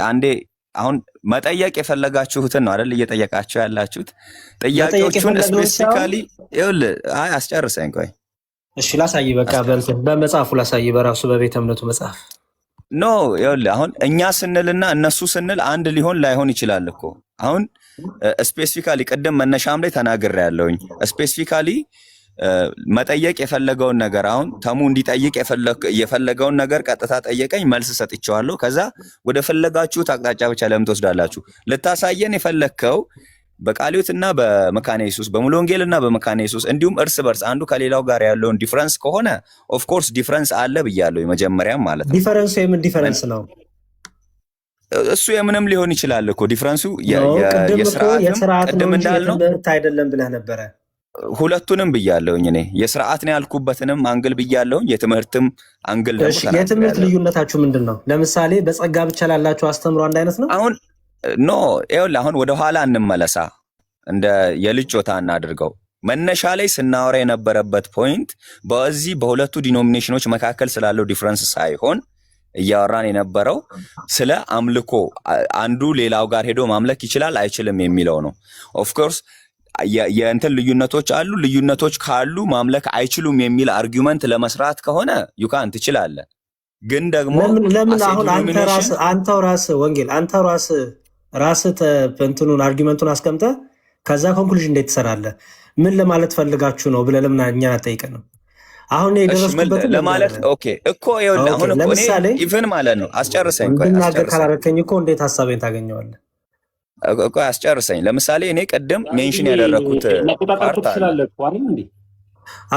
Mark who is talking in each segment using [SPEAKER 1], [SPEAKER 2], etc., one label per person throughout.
[SPEAKER 1] አንዴ አሁን መጠየቅ የፈለጋችሁትን ነው አይደል እየጠየቃችሁ ያላችሁት ጥያቄዎቹን ስፔሲፊካሊ ይኸውልህ አይ አስጨርሰኝ ቆይ
[SPEAKER 2] እሺ ላሳይ በቃ በመጽሐፉ ላሳይ በራሱ በቤተ እምነቱ መጽሐፍ
[SPEAKER 1] ኖ ይኸውልህ አሁን እኛ ስንልና እነሱ ስንል አንድ ሊሆን ላይሆን ይችላል እኮ አሁን ስፔሲፊካሊ ቀደም መነሻም ላይ ተናግሬያለሁኝ ስፔሲፊካሊ መጠየቅ የፈለገውን ነገር አሁን ተሙ እንዲጠይቅ የፈለገውን ነገር ቀጥታ ጠየቀኝ መልስ ሰጥቼዋለሁ ከዛ ወደ ፈለጋችሁት አቅጣጫ ብቻ ለምን ትወስዳላችሁ ልታሳየን የፈለከው በቃሊዮትና በመካነ ኢየሱስ በሙሉ ወንጌልና በመካነ ኢየሱስ እንዲሁም እርስ በርስ አንዱ ከሌላው ጋር ያለውን ዲፈረንስ ከሆነ ኦፍ ኮርስ ዲፈረንስ አለ ብያለሁ መጀመሪያም ማለት ነው
[SPEAKER 2] ዲፈረንሱ የምን ዲፈረንስ ነው
[SPEAKER 1] እሱ የምንም ሊሆን ይችላል እኮ ዲፈረንሱ የሥርዓት
[SPEAKER 2] ቅድም እንዳልነው ትምህርት አይደለም ብለህ ነበረ
[SPEAKER 1] ሁለቱንም ብያለሁኝ እኔ የሥርዓት ነው ያልኩበትንም አንግል ብያለሁኝ የትምህርትም አንግል ነው
[SPEAKER 2] እሺ የትምህርት ልዩነታችሁ ምንድነው ለምሳሌ በጸጋ ብቻ ላላችሁ አስተምሮ አንድ አይነት ነው
[SPEAKER 1] አሁን ኖ ይኸውልህ አሁን ወደ ኋላ እንመለሳ እንደ የልጆታ እናድርገው መነሻ ላይ ስናወራ የነበረበት ፖይንት በዚህ በሁለቱ ዲኖሚኔሽኖች መካከል ስላለው ዲፈረንስ ሳይሆን እያወራን የነበረው ስለ አምልኮ አንዱ ሌላው ጋር ሄዶ ማምለክ ይችላል አይችልም የሚለው ነው ኦፍ ኮርስ የእንትን ልዩነቶች ካሉ ማምለክ አይችሉም የሚል አርጊውመንት ለመስራት ከሆነ ዩካን ትችላለህ ግን ደግሞ
[SPEAKER 2] ለምን አሁን አንተው ራስህ እንትኑን አርጊውመንቱን አስቀምጠ ከዛ ኮንክሉዥን እንዴት ትሰራለህ ምን ለማለት ፈልጋችሁ ነው ብለህ ለምን እኛ አጠይቀንም አሁን የደረስኩበት
[SPEAKER 1] ለማለት ኦኬ እኮ ይኸውልህ አሁን እኮ እኔ ኢቭን ማለት ነው አስጨርሰኝ ቆይ
[SPEAKER 2] እናገር ካላረከኝ እኮ እንዴት ሐሳቤን ታገኘዋለህ
[SPEAKER 1] እኮ አስጨርሰኝ ለምሳሌ እኔ ቀደም ሜንሽን ያደረኩት ፓርት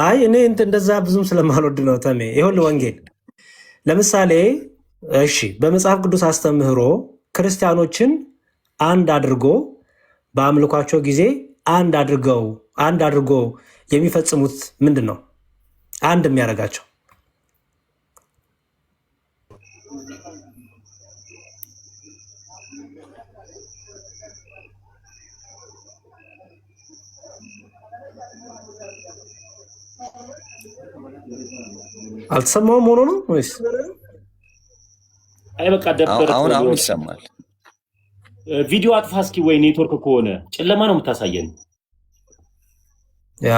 [SPEAKER 2] አይ እኔ እንደዛ ብዙም ስለማልወድ ነው ተሜ ይኸውልህ ወንጌል ለምሳሌ እሺ በመጽሐፍ ቅዱስ አስተምህሮ ክርስቲያኖችን አንድ አድርጎ በአምልኳቸው ጊዜ አንድ አድርጎ የሚፈጽሙት ምንድነው አንድ የሚያደርጋቸው አልተሰማውም ሆኖ ነው ወይስ
[SPEAKER 3] አይ በቃ ደበረ
[SPEAKER 1] አሁን ይሰማል
[SPEAKER 3] ቪዲዮ አጥፋ እስኪ ወይ ኔትወርክ ከሆነ ጨለማ ነው የምታሳየን
[SPEAKER 2] ያ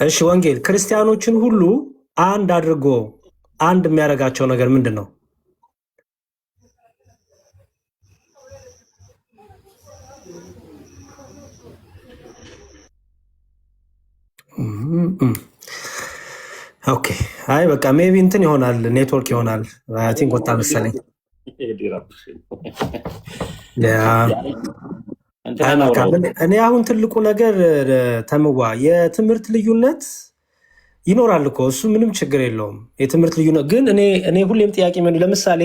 [SPEAKER 2] እሺ ወንጌል ክርስቲያኖችን ሁሉ አንድ አድርጎ አንድ የሚያደርጋቸው ነገር ምንድነው ኦኬ አይ በቃ ሜቢ እንትን ይሆናል ኔትወርክ ይሆናል አይ ቲንክ ወጣ መሰለኝ እኔ አሁን ትልቁ ነገር ተምዋ የትምህርት ልዩነት ይኖራል እኮ እሱ ምንም ችግር የለውም የትምህርት ልዩነት ግን እኔ ሁሌም ጥያቄ ምን ለምሳሌ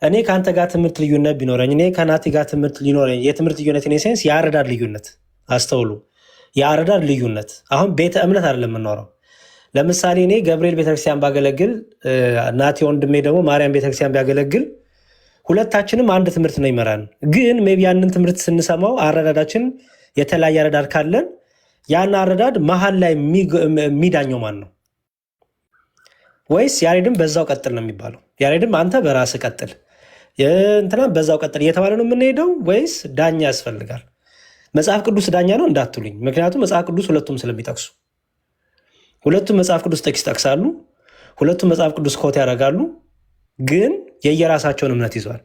[SPEAKER 2] እኔ ካንተ ጋር ትምህርት ልዩነት ቢኖረኝ እኔ ከናቲ ጋር ትምህርት ሊኖረኝ የትምህርት ልዩነት እኔ ሴንስ ያረዳድ ልዩነት አስተውሉ ያረዳድ ልዩነት አሁን ቤተ እምነት አይደለም የምንኖረው ለምሳሌ እኔ ገብርኤል ቤተክርስቲያን ባገለግል ናቲ ወንድሜ ደግሞ ማርያም ቤተክርስቲያን ቢያገለግል ሁለታችንም አንድ ትምህርት ነው ይመራን ግን ሜቢ ያንን ትምህርት ስንሰማው አረዳዳችን የተለያየ አረዳድ ካለን ያን አረዳድ መሃል ላይ የሚዳኘው ማን ነው ወይስ ያሬድም በዛው ቀጥል ነው የሚባለው ያሬድም አንተ በራስህ ቀጥል እንትና በዛው ቀጥል እየተባለ ነው የምንሄደው ወይስ ዳኛ ያስፈልጋል መጽሐፍ ቅዱስ ዳኛ ነው እንዳትሉኝ ምክንያቱም መጽሐፍ ቅዱስ ሁለቱም ስለሚጠቅሱ ሁለቱም መጽሐፍ ቅዱስ ጥቅስ ይጠቅሳሉ ሁለቱም መጽሐፍ ቅዱስ ኮት ያደርጋሉ ግን የየራሳቸውን እምነት ይዟል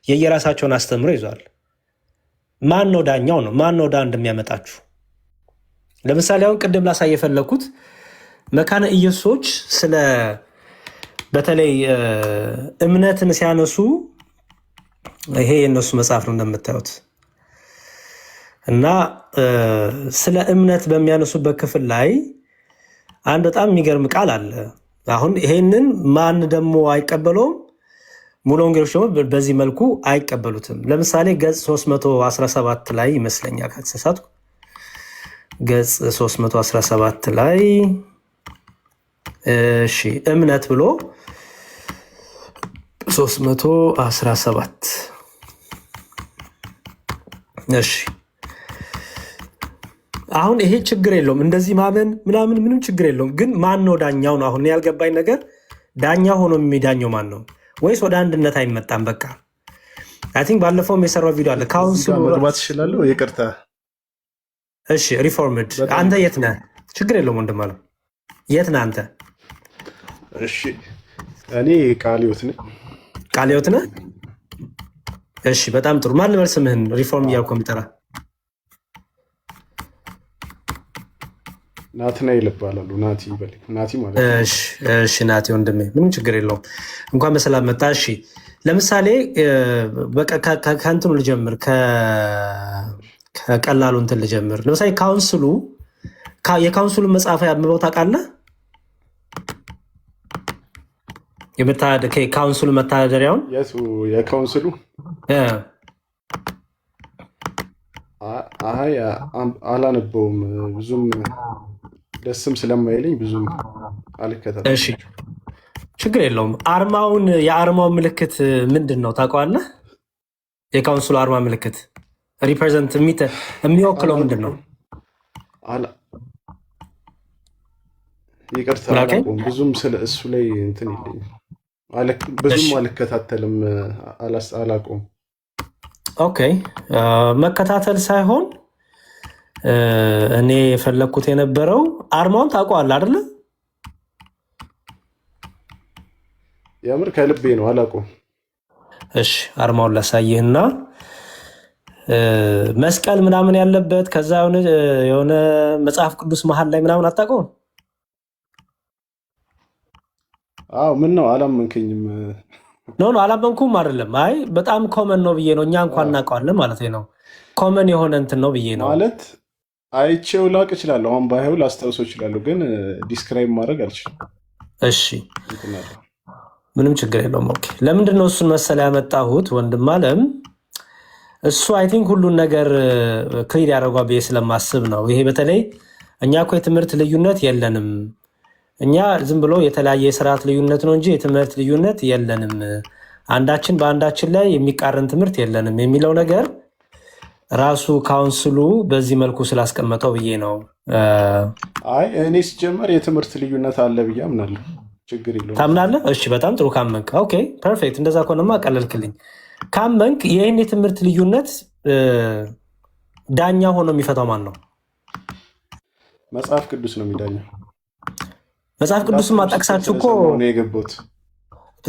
[SPEAKER 2] የየራሳቸውን አስተምሮ ይዟል ማን ነው ዳኛው ነው ማን ነው ዳን እንደሚያመጣችሁ ለምሳሌ አሁን ቅድም ላሳይ የፈለኩት መካነ ኢየሱሶች ስለ በተለይ እምነትን ሲያነሱ ይሄ የነሱ መጽሐፍ ነው እንደምታዩት እና ስለ እምነት በሚያነሱበት ክፍል ላይ አንድ በጣም የሚገርም ቃል አለ አሁን ይሄንን ማን ደግሞ አይቀበለውም ሙሉ ወንጌሎች ደግሞ በዚህ መልኩ አይቀበሉትም ለምሳሌ ገጽ 317 ላይ ይመስለኛል ከተሳሳትኩ ገጽ 317 ላይ እሺ እምነት ብሎ 317 እሺ አሁን ይሄ ችግር የለውም እንደዚህ ማመን ምናምን ምንም ችግር የለውም ግን ማን ነው ዳኛው ነው አሁን ያልገባኝ ነገር ዳኛ ሆኖ የሚዳኘው ማን ነው? ወይስ ወደ አንድነት አይመጣም? በቃ አይ ቲንክ ባለፈውም የሰራው ቪዲዮ አለ ካውንስሉ
[SPEAKER 4] መግባት ይችላል። ይቅርታ
[SPEAKER 2] እሺ ሪፎርምድ አንተ የት ነህ? ችግር የለውም ወንድም አለ የት ነህ አንተ?
[SPEAKER 4] እሺ እኔ ቃልዮት ነኝ።
[SPEAKER 2] ቃልዮት ነህ? እሺ በጣም ጥሩ። ማን ልበል ስምህን? ሪፎርም እያልኩ የምጠራ
[SPEAKER 4] ናትናኤል እባላለሁ። ናቲ በል ናቲ ማለት ነው።
[SPEAKER 2] እሺ ናቲ ወንድሜ ምንም ችግር የለውም። እንኳን በሰላም መጣ። እሺ ለምሳሌ በቃ ከእንትኑ ልጀምር፣ ከቀላሉ እንትን ልጀምር። ለምሳሌ የካውንስሉ መጽሐፍ ያምበው ታውቃለህ? የካውንስሉ መተዳደሪያውን
[SPEAKER 4] የካውንስሉ አይ አላነበውም፣ ብዙም ደስም ስለማይለኝ ብዙም አልከታተልም።
[SPEAKER 2] እሺ ችግር የለውም። የአርማው ምልክት ምንድን ነው ታውቀዋለህ? የካውንስሉ አርማ ምልክት ሪፕሬዘንት የሚወክለው ምንድን ነው?
[SPEAKER 4] ይቅርታ አላውቀውም፣ ብዙም ስለ እሱ ላይ እንትን የለኝም፣ ብዙም አልከታተልም፣ አላውቀውም።
[SPEAKER 2] ኦኬ መከታተል ሳይሆን እኔ የፈለግኩት የነበረው አርማውን ታውቀዋለህ አይደለ?
[SPEAKER 4] የምር ከልቤ ነው፣ አላውቀውም።
[SPEAKER 2] እሺ አርማውን ላሳይህና መስቀል ምናምን ያለበት ከዛ የሆነ መጽሐፍ ቅዱስ መሀል ላይ ምናምን አታውቀውም?
[SPEAKER 4] አዎ ምን ነው አላመንከኝም?
[SPEAKER 2] ኖ አላመንኩም አይደለም። አይ በጣም ኮመን ነው ብዬ ነው፣ እኛ እንኳን እናውቀዋለን ማለት ነው። ኮመን የሆነ እንትን ነው ብዬ ነው
[SPEAKER 4] ማለት አይቼው ላቅ እችላለሁ። አሁን ባይሆን ላስታውሰው እችላለሁ፣ ግን ዲስክራይብ ማድረግ አልችልም።
[SPEAKER 2] እሺ ምንም ችግር የለውም። ኦኬ ለምንድን ነው እሱን መሰለ ያመጣሁት ወንድም አለም? እሱ አይ ቲንክ ሁሉን ነገር ክሊር ያደረጓ ብዬ ስለማስብ ነው። ይሄ በተለይ እኛ እኮ የትምህርት ልዩነት የለንም፣ እኛ ዝም ብሎ የተለያየ የስርዓት ልዩነት ነው እንጂ የትምህርት ልዩነት የለንም፣ አንዳችን በአንዳችን ላይ የሚቃረን ትምህርት የለንም የሚለው ነገር ራሱ ካውንስሉ በዚህ መልኩ ስላስቀመጠው ብዬ ነው።
[SPEAKER 4] አይ እኔ ሲጀመር የትምህርት ልዩነት አለ ብዬ አምናለሁ። ችግር የለውም።
[SPEAKER 2] ታምናለህ? እሺ በጣም ጥሩ ካመንክ ኦኬ ፐርፌክት። እንደዛ ከሆነማ ቀለልክልኝ። ካመንክ ይህን የትምህርት ልዩነት ዳኛ ሆኖ የሚፈታው ማን ነው?
[SPEAKER 4] መጽሐፍ ቅዱስ ነው የሚዳኘው።
[SPEAKER 2] መጽሐፍ ቅዱስማ ጠቅሳችሁ እኮ
[SPEAKER 4] የገቡት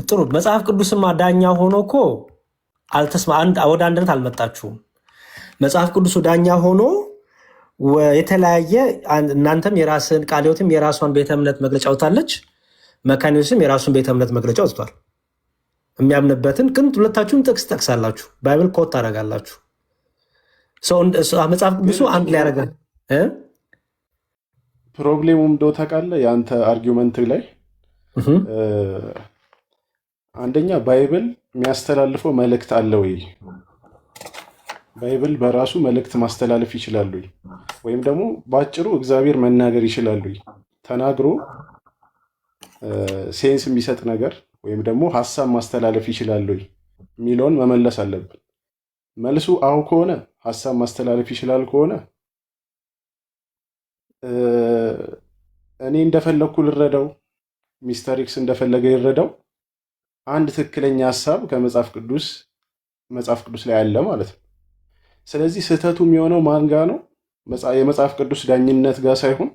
[SPEAKER 2] ጥሩ። መጽሐፍ ቅዱስማ ዳኛ ሆኖ እኮ ወደ አንድነት አልመጣችሁም። መጽሐፍ ቅዱሱ ዳኛ ሆኖ የተለያየ እናንተም የራስን ቃልዮትም የራሷን ቤተ እምነት መግለጫ ወጥታለች፣ መካኒዎስም የራሱን ቤተ እምነት መግለጫ ወጥቷል። የሚያምንበትን ግን ሁለታችሁም ጥቅስ ጠቅሳላችሁ፣ ባይብል ኮት ታደርጋላችሁ። መጽሐፍ ቅዱሱ አንድ ላይ ያደርጋል።
[SPEAKER 4] ፕሮብሌሙ እንደው ታውቃለህ፣ የአንተ አርጊመንት ላይ አንደኛ ባይብል የሚያስተላልፈው መልእክት አለ ወይ? ባይብል በራሱ መልእክት ማስተላለፍ ይችላል ወይ? ወይም ደግሞ በአጭሩ እግዚአብሔር መናገር ይችላል ወይ? ተናግሮ ሴንስ የሚሰጥ ነገር ወይም ደግሞ ሀሳብ ማስተላለፍ ይችላል ወይ የሚለውን መመለስ አለብን። መልሱ አዎ ከሆነ ሀሳብ ማስተላለፍ ይችላል ከሆነ እኔ እንደፈለግኩ ልረዳው፣ ሚስተር ኤክስ እንደፈለገ ይረዳው። አንድ ትክክለኛ ሀሳብ ከመጽሐፍ ቅዱስ ላይ አለ ማለት ነው። ስለዚህ ስህተቱ የሚሆነው ማን ጋ ነው? የመጽሐፍ ቅዱስ ዳኝነት ጋር ሳይሆን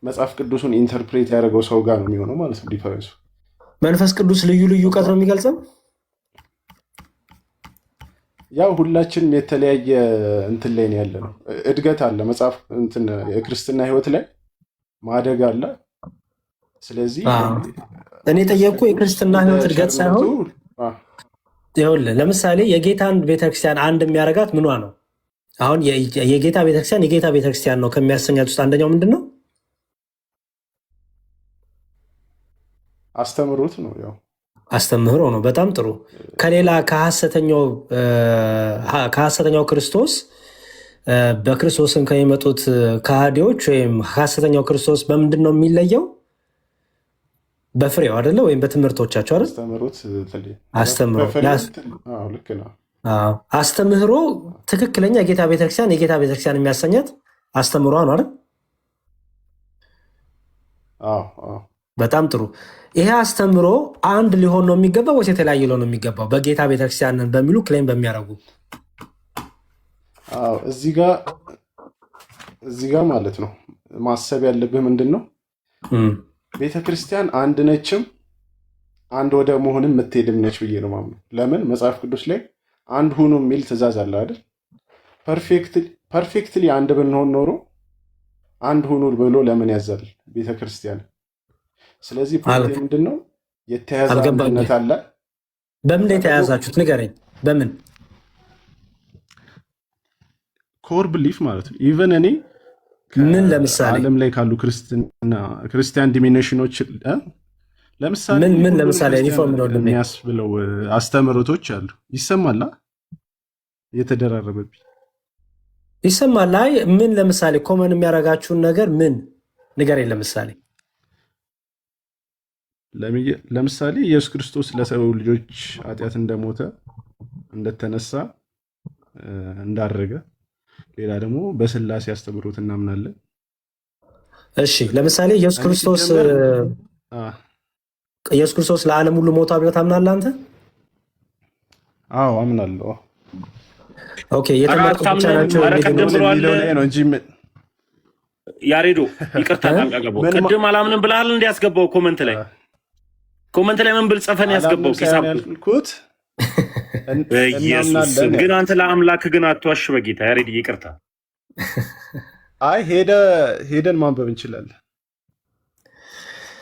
[SPEAKER 4] መጽሐፍ ቅዱሱን ኢንተርፕሬት ያደረገው ሰው ጋር ነው የሚሆነው ማለት ነው። ዲፈረንሱ
[SPEAKER 2] መንፈስ ቅዱስ ልዩ ልዩ እውቀት ነው የሚገልጸው።
[SPEAKER 4] ያው ሁላችንም የተለያየ እንትን ላይ ነው ያለ ነው። እድገት አለ መጽሐፍ እንትን የክርስትና ህይወት ላይ ማደግ አለ። ስለዚህ
[SPEAKER 2] እኔ ጠየቅኩ የክርስትና ህይወት እድገት ሳይሆን ይኸውልህ ለምሳሌ የጌታን ቤተክርስቲያን አንድ የሚያደርጋት ምኗ ነው? አሁን የጌታ ቤተክርስቲያን የጌታ ቤተክርስቲያን ነው ከሚያሰኛት ውስጥ አንደኛው ምንድን ነው?
[SPEAKER 4] አስተምህሮት ነው። ያው
[SPEAKER 2] አስተምህሮ ነው። በጣም ጥሩ። ከሌላ ከሐሰተኛው ክርስቶስ በክርስቶስም ከሚመጡት ከሃዲዎች ወይም ሐሰተኛው ክርስቶስ በምንድን ነው የሚለየው? በፍሬው አይደለ? ወይም በትምህርቶቻቸው አይደል? አስተምህሮ ትክክለኛ የጌታ ቤተክርስቲያን የሚያሰኛት አስተምህሯ ነው አይደል? በጣም ጥሩ። ይሄ አስተምሮ አንድ ሊሆን ነው የሚገባው ወይስ የተለያየ ሊሆን ነው የሚገባው? በጌታ ቤተክርስቲያንን በሚሉ ክሌም በሚያደርጉ
[SPEAKER 4] እዚህ ጋር ማለት ነው ማሰብ ያለብህ ምንድን ነው፣ ቤተክርስቲያን አንድ ነችም አንድ ወደ መሆንም የምትሄድም ነች ብዬ ነው ማምነው። ለምን መጽሐፍ ቅዱስ ላይ አንድ ሁኑ የሚል ትእዛዝ አለ አይደል? ፐርፌክትሊ አንድ ብንሆን ኖሮ አንድ ሁኑ ብሎ ለምን ያዛል ቤተክርስቲያን? ስለዚህ ፖይንት ምንድን ነው? የተያዘ አንድነት አለ።
[SPEAKER 2] በምን የተያዛችሁት ንገረኝ። በምን
[SPEAKER 4] ኮር ብሊፍ ማለት ነው። ኢቨን እኔ
[SPEAKER 2] ምን ለምሳሌ
[SPEAKER 4] ዓለም ላይ ካሉ ክርስቲያን ዲሚኔሽኖች ለምሳሌ
[SPEAKER 2] ምን ለምሳሌ ዩኒፎርም ነው
[SPEAKER 4] የሚያስብለው አስተምህሮቶች አሉ። ይሰማል? እየተደራረበብኝ
[SPEAKER 2] ይሰማል? አይ ምን ለምሳሌ ኮመን የሚያደርጋችሁን ነገር ምን ንገረኝ።
[SPEAKER 4] ለምሳሌ ኢየሱስ ክርስቶስ ለሰው ልጆች ኃጢአት እንደሞተ እንደተነሳ እንዳረገ፣ ሌላ ደግሞ በስላሴ አስተምህሮት እናምናለን።
[SPEAKER 2] እሺ ለምሳሌ ኢየሱስ ክርስቶስ ለዓለም ሁሉ ሞቷ ብለህ ታምናለህ አንተ?
[SPEAKER 4] አዎ አምናለሁ።
[SPEAKER 2] ኦኬ የተመረጡ ብቻ ናቸው
[SPEAKER 4] የሚለው ላይ ነው እንጂ
[SPEAKER 3] ያሬዶ ይቅርታ ጣልቃ ገባሁ። ቅድም አላምንም ብለሃል እንዲያስገባው ኮመንት ላይ ምን ብል ጽፈን ያስገባው ኪሳብ
[SPEAKER 4] ያልኩት
[SPEAKER 3] በኢየሱስ ግን አንተ ለአምላክ ግን አትዋሽ በጌታ ያሬድ ይቅርታ።
[SPEAKER 4] አይ ሄደን ማንበብ እንችላለን።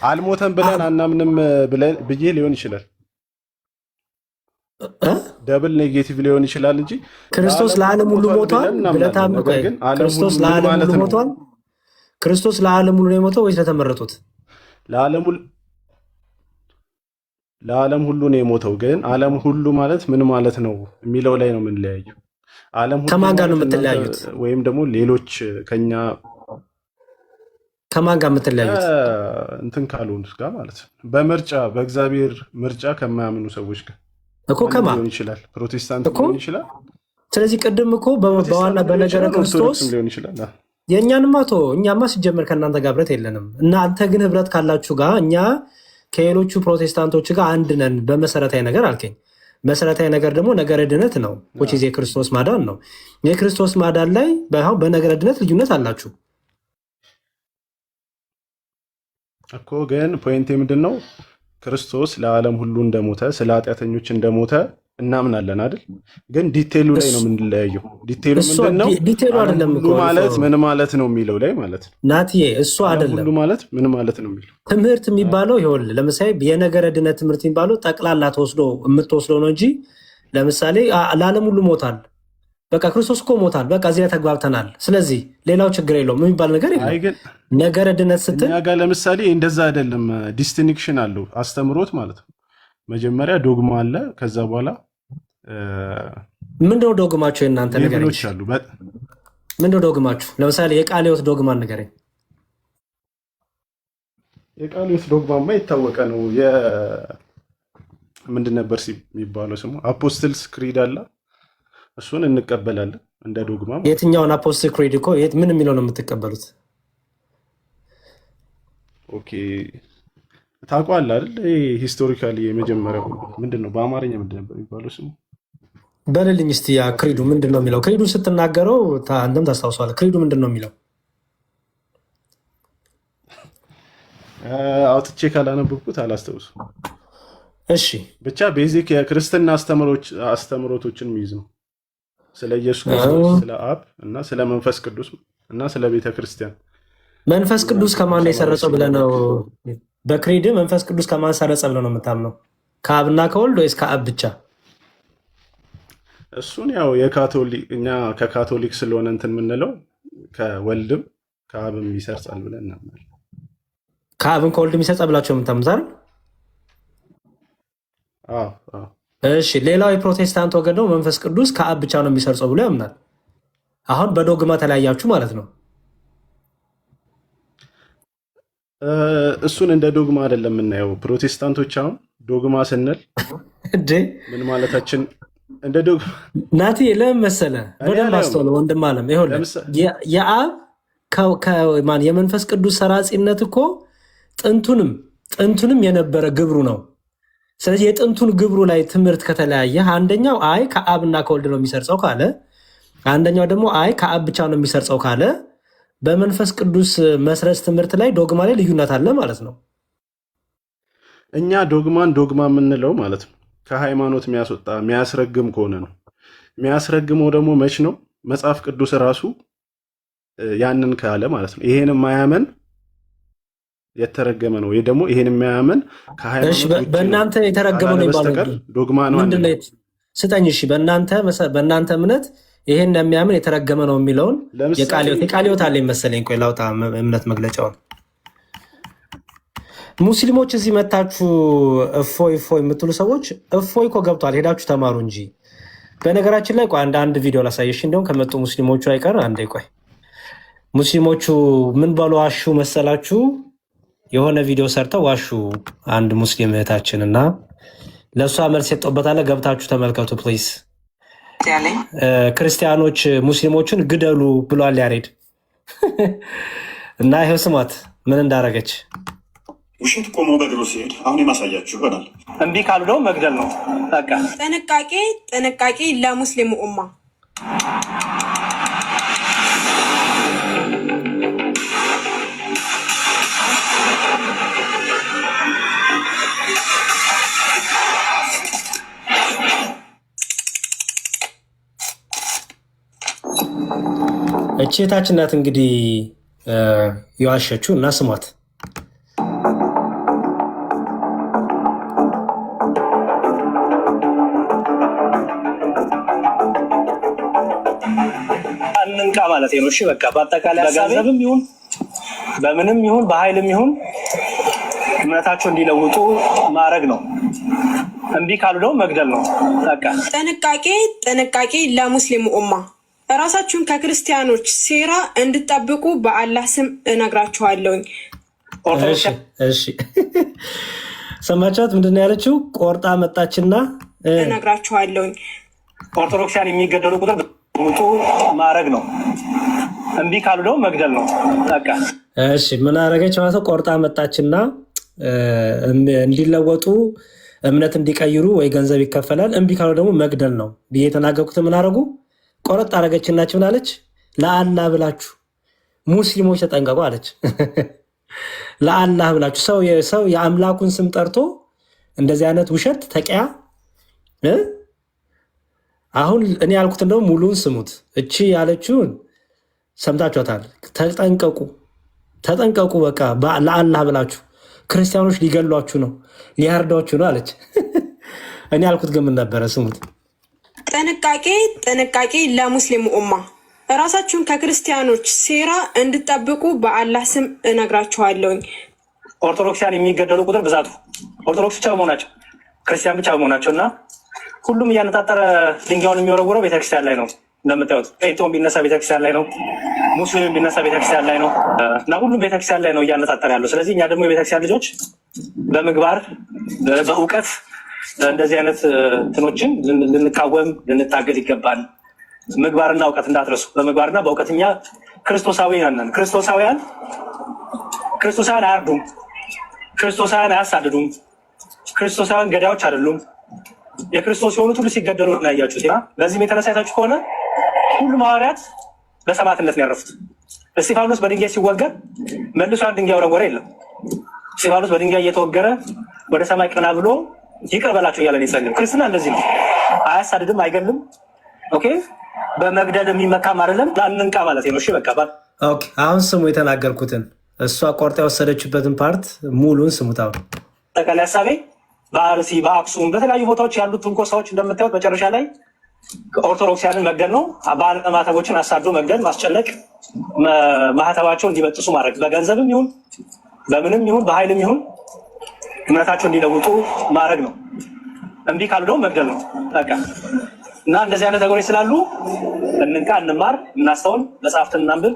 [SPEAKER 4] አልሞተም ብለን አናምንም ብዬ ሊሆን ይችላል። ደብል ኔጌቲቭ ሊሆን ይችላል እንጂ
[SPEAKER 2] ክርስቶስ ለዓለም ሁሉ ሞቷል ብለህ ታምናለህ? ክርስቶስ ለዓለም ሁሉ ሞቷል? ክርስቶስ ለዓለም ሁሉ ነው የሞተው ወይስ ለተመረጡት? ለዓለም ሁሉ ነው የሞተው። ግን ዓለም ሁሉ ማለት ምን ማለት ነው የሚለው ላይ ነው የምንለያየው። ዓለም ሁሉ ከማን ጋር ነው የምትለያዩት?
[SPEAKER 4] ወይም ደግሞ ሌሎች ከኛ
[SPEAKER 2] ከማን ጋር የምትለያዩት?
[SPEAKER 4] እንትን ካልሆኑት ጋር ማለት ነው። በምርጫ በእግዚአብሔር ምርጫ ከማያምኑ ሰዎች ጋር
[SPEAKER 2] እኮ ከማን
[SPEAKER 4] ሊሆን ይችላል? ፕሮቴስታንት ሊሆን ይችላል።
[SPEAKER 2] ስለዚህ ቅድም እኮ በዋና በነገረ ክርስቶስ
[SPEAKER 4] ሊሆን ይችላል።
[SPEAKER 2] የእኛንማ እኛማ ሲጀመር ከእናንተ ጋር ህብረት የለንም። እናንተ ግን ህብረት ካላችሁ ጋር እኛ ከሌሎቹ ፕሮቴስታንቶች ጋር አንድ ነን በመሰረታዊ ነገር አልከኝ። መሰረታዊ ነገር ደግሞ ነገረ ድነት ነው። የክርስቶስ ማዳን ነው። የክርስቶስ ማዳን ላይ በነገረ ድነት ልዩነት አላችሁ
[SPEAKER 4] እኮ። ግን ፖይንቴ ምንድን ነው? ክርስቶስ ለዓለም ሁሉ እንደሞተ ስለ ኃጢአተኞች እንደሞተ እናምናለን አይደል? ግን ዲቴሉ ላይ ነው የምንለያየው። ዲቴሉ ምንድነው?
[SPEAKER 2] ዲቴሉ አይደለም እኮ
[SPEAKER 4] ማለት ምን ማለት ነው የሚለው ላይ ማለት ነው።
[SPEAKER 2] ናትዬ እሱ አይደለም
[SPEAKER 4] ሁሉ ማለት ምን ማለት ነው የሚለው
[SPEAKER 2] ትምህርት የሚባለው ይኸውልህ፣ ለምሳሌ የነገረ ድነት ትምህርት የሚባለው ጠቅላላ የምትወስደው ነው እንጂ ለምሳሌ ለዓለም ሁሉ ሞታል፣ በቃ ክርስቶስ እኮ ሞታል፣ በቃ እዚህ ላይ ተግባብተናል፣ ስለዚህ ሌላው ችግር የለውም የሚባል ነገር የለም። ነገረ ድነት ስትል
[SPEAKER 4] እኛ ጋር ለምሳሌ እንደዛ አይደለም። ዲስቲንክሽን አለው አስተምሮት ማለት ነው። መጀመሪያ ዶግማ አለ፣ ከዛ በኋላ
[SPEAKER 2] ምንድነው ዶግማቸው? የእናንተ ንገረኝ። ምንድነው ዶግማችሁ? ለምሳሌ የቃለ ሕይወት ዶግማ ንገረኝ።
[SPEAKER 4] የቃለ ሕይወት ዶግማማ የታወቀ ነው። ምንድን ነበር የሚባለው ስሙ? አፖስትልስ ክሪድ አለ። እሱን እንቀበላለን እንደ ዶግማ።
[SPEAKER 2] የትኛውን አፖስትል ክሪድ? እኮ ምን የሚለው ነው የምትቀበሉት?
[SPEAKER 4] ኦኬ ታውቀዋለህ አይደል? ሂስቶሪካሊ የመጀመሪያው ምንድን ነው? በአማርኛ ምንድን ነበር የሚባለው ስሙ?
[SPEAKER 2] በልልኝ እስቲ። ያ ክሪዱ ምንድን ነው የሚለው? ክሪዱ ስትናገረው አንተም ታስታውሰዋለህ። ክሪዱ ምንድን ነው የሚለው?
[SPEAKER 4] አውጥቼ ካላነበብኩት አላስታውሱ።
[SPEAKER 2] እሺ
[SPEAKER 4] ብቻ ቤዚክ የክርስትና አስተምሮቶችን የሚይዝ ነው። ስለ ኢየሱስ ክርስቶስ፣ ስለ አብ እና ስለ መንፈስ ቅዱስ እና ስለ ቤተ ክርስቲያን።
[SPEAKER 2] መንፈስ ቅዱስ ከማን ነው የሰረጸው ብለህ ነው? በክሪድ መንፈስ ቅዱስ ከማን ሰረጸ ብለህ ነው የምታምነው? ከአብና ከወልድ ወይስ ከአብ ብቻ?
[SPEAKER 4] እሱን ያው እኛ ከካቶሊክ ስለሆነ እንትን የምንለው ከወልድም ከአብም ይሰርጻል ብለን እናምናለን።
[SPEAKER 2] ከአብም ከወልድም ይሰርጻል ብላችሁ የምታምኑት አይደል? እሺ ሌላው የፕሮቴስታንት ወገን ነው መንፈስ ቅዱስ ከአብ ብቻ ነው የሚሰርጸው ብሎ ያምናል። አሁን በዶግማ ተለያያችሁ ማለት ነው።
[SPEAKER 4] እሱን እንደ ዶግማ አይደለም የምናየው። ፕሮቴስታንቶች አሁን ዶግማ ስንል ምን ማለታችን እንደ ዶግማ
[SPEAKER 2] ናቲ ለምን መሰለህ? በደንብ አስተውለው ወንድም አለም። ይኸውልህ የአብ የመንፈስ ቅዱስ ሰራጺነት እኮ ጥንቱንም ጥንቱንም የነበረ ግብሩ ነው። ስለዚህ የጥንቱን ግብሩ ላይ ትምህርት ከተለያየ አንደኛው አይ ከአብና ከወልድ ነው የሚሰርጸው ካለ፣ አንደኛው ደግሞ አይ ከአብ ብቻ ነው የሚሰርጸው ካለ በመንፈስ ቅዱስ መስረጽ ትምህርት ላይ ዶግማ ላይ ልዩነት አለ ማለት ነው።
[SPEAKER 4] እኛ ዶግማን ዶግማ የምንለው ማለት ነው ከሃይማኖት የሚያስወጣ የሚያስረግም ከሆነ ነው። የሚያስረግመው ደግሞ መች ነው? መጽሐፍ ቅዱስ ራሱ ያንን ካለ ማለት ነው። ይሄን የማያመን የተረገመ ነው። ወይ ደግሞ ይሄን የማያመን ከሃይማኖት
[SPEAKER 2] በእናንተ የተረገመ ነው ይባላል።
[SPEAKER 4] ዶግማ ነው
[SPEAKER 2] ምንድነው? ስጠኝ። እሺ በእናንተ እምነት ይሄን የሚያምን የተረገመ ነው የሚለውን የቃሊዮት አለኝ መሰለኝ። ቆይ ላውጣ እምነት መግለጫውን። ሙስሊሞች እዚህ መታችሁ እፎይ እፎይ የምትሉ ሰዎች እፎይ እኮ ገብቷል፣ ሄዳችሁ ተማሩ እንጂ። በነገራችን ላይ ቆይ አንድ ቪዲዮ ላሳየሽ። እንዲሁም ከመጡ ሙስሊሞቹ አይቀር አንዴ ቆይ። ሙስሊሞቹ ምን ባሉ ዋሹ መሰላችሁ? የሆነ ቪዲዮ ሰርተው ዋሹ አንድ ሙስሊም እህታችን እና ለእሷ መልስ የጠበታለ። ገብታችሁ ተመልከቱ ፕሊዝ። ክርስቲያኖች ሙስሊሞችን ግደሉ ብሏል ያሬድ እና ይኸው ስሟት ምን እንዳረገች።
[SPEAKER 5] ውሸት ቆሞ በእግሩ ሲሄድ አሁን የማሳያችሁ ይሆናል።
[SPEAKER 6] እምቢ ካሉ ደግሞ መግደል ነው በቃ።
[SPEAKER 7] ጥንቃቄ ጥንቃቄ ለሙስሊሙ ኡማ።
[SPEAKER 2] እቺ እህታችን ናት እንግዲህ የዋሸችው እና ስሟት።
[SPEAKER 6] እንንቃ ማለት ነው። እሺ በቃ በአጠቃላይ በገንዘብም ይሁን በምንም ይሁን በኃይልም ይሁን እምነታቸው እንዲለውጡ ማድረግ ነው። እምቢ ካሉ ደግሞ መግደል ነው በቃ።
[SPEAKER 7] ጥንቃቄ ጥንቃቄ ለሙስሊሙ ኡማ። ራሳችሁን ከክርስቲያኖች ሴራ እንድትጠብቁ በአላህ ስም እነግራችኋለሁኝ።
[SPEAKER 2] እሺ ሰማቻት? ምንድን ነው ያለችው? ቆርጣ መጣችና
[SPEAKER 7] እነግራችኋለሁኝ።
[SPEAKER 6] ኦርቶዶክሲያን የሚገደሉ ቁጥር ውጡ ማድረግ ነው። እምቢ ካሉ ደግሞ መግደል ነው በቃ።
[SPEAKER 2] እሺ ምን አረገች ማለት ነው? ቆርጣ መጣችና እንዲለወጡ እምነት እንዲቀይሩ ወይ ገንዘብ ይከፈላል፣ እምቢ ካሉ ደግሞ መግደል ነው ብዬ የተናገርኩት ምን አረጉ? ቆረጥ አረገችናች ምናለች? ለአላህ ብላችሁ ሙስሊሞች ተጠንቀቁ አለች። ለአላህ ብላችሁ ሰው የአምላኩን ስም ጠርቶ እንደዚህ አይነት ውሸት ተቀያ። አሁን እኔ ያልኩትን ደግሞ ሙሉን ስሙት። እቺ ያለችውን ሰምታችኋታል። ተጠንቀቁ ተጠንቀቁ፣ በቃ ለአላህ ብላችሁ ክርስቲያኖች ሊገሏችሁ ነው ሊያርዷችሁ ነው አለች። እኔ ያልኩት ግን ምን ነበረ? ስሙት።
[SPEAKER 7] ጥንቃቄ ጥንቃቄ ለሙስሊሙ ኡማ። ራሳችሁን ከክርስቲያኖች ሴራ እንድትጠብቁ በአላህ ስም እነግራችኋለሁኝ።
[SPEAKER 6] ኦርቶዶክሲያን የሚገደሉ ቁጥር ብዛቱ ኦርቶዶክስ ብቻ በመሆናቸው ክርስቲያን ብቻ በመሆናቸው እና ሁሉም እያነጣጠረ ድንጋዩን የሚወረውረው ቤተክርስቲያን ላይ ነው። እንደምታዩት ጴንጤውም ቢነሳ ቤተክርስቲያን ላይ ነው፣ ሙስሊም ቢነሳ ቤተክርስቲያን ላይ ነው እና ሁሉም ቤተክርስቲያን ላይ ነው እያነጣጠረ ያለው። ስለዚህ እኛ ደግሞ የቤተክርስቲያን ልጆች በምግባር በእውቀት እንደዚህ አይነት እንትኖችን ልንቃወም ልንታገል ይገባል። ምግባርና እውቀት እንዳትረሱ። በምግባርና በእውቀት እኛ ክርስቶሳውያን ነን። ክርስቶሳውያን አያርዱም፣ ክርስቶሳውያን አያሳድዱም፣ ክርስቶሳውያን ገዳዮች አይደሉም። የክርስቶስ የሆኑት ሁሉ ሲገደሉ ነው ያያችሁት። በዚህም የተነሳ አይታችሁ ከሆነ ሁሉም ሐዋርያት በሰማዕትነት ነው ያረፉት። እስጢፋኖስ በድንጋይ ሲወገር መልሶ አንድ ድንጋይ ወረወረ የለም። እስጢፋኖስ በድንጋይ እየተወገረ ወደ ሰማይ ቀና ብሎ ይቅር በላቸው እያለ ይጸልም። ክርስትና እንደዚህ ነው። አያሳድድም፣ አይገልም። ኦኬ፣ በመግደል የሚመካም አይደለም። ላንንቃ ማለት ነው። እሺ በቃ
[SPEAKER 2] ኦኬ። አሁን ስሙ የተናገርኩትን እሷ ቆርጣ የወሰደችበትን ፓርት ሙሉን ስሙት። አሁን
[SPEAKER 6] ጠቃላይ ሀሳቤ በአርሲ በአክሱም በተለያዩ ቦታዎች ያሉት ትንኮሳዎች እንደምታዩት መጨረሻ ላይ ኦርቶዶክሲያንን መግደል ነው። ማህተቦችን አሳዶ መግደል፣ ማስጨነቅ፣ ማህተባቸው እንዲበጥሱ ማድረግ በገንዘብም ይሁን በምንም ይሁን በኃይልም ይሁን እምነታቸው እንዲለውጡ ማድረግ ነው። እምቢ ካሉ ደግሞ መግደል ነው በቃ። እና እንደዚህ አይነት ነገሮች ስላሉ እንንቃ፣ እንማር፣ እናስተውል፣ መጽሐፍትን እናንብብ።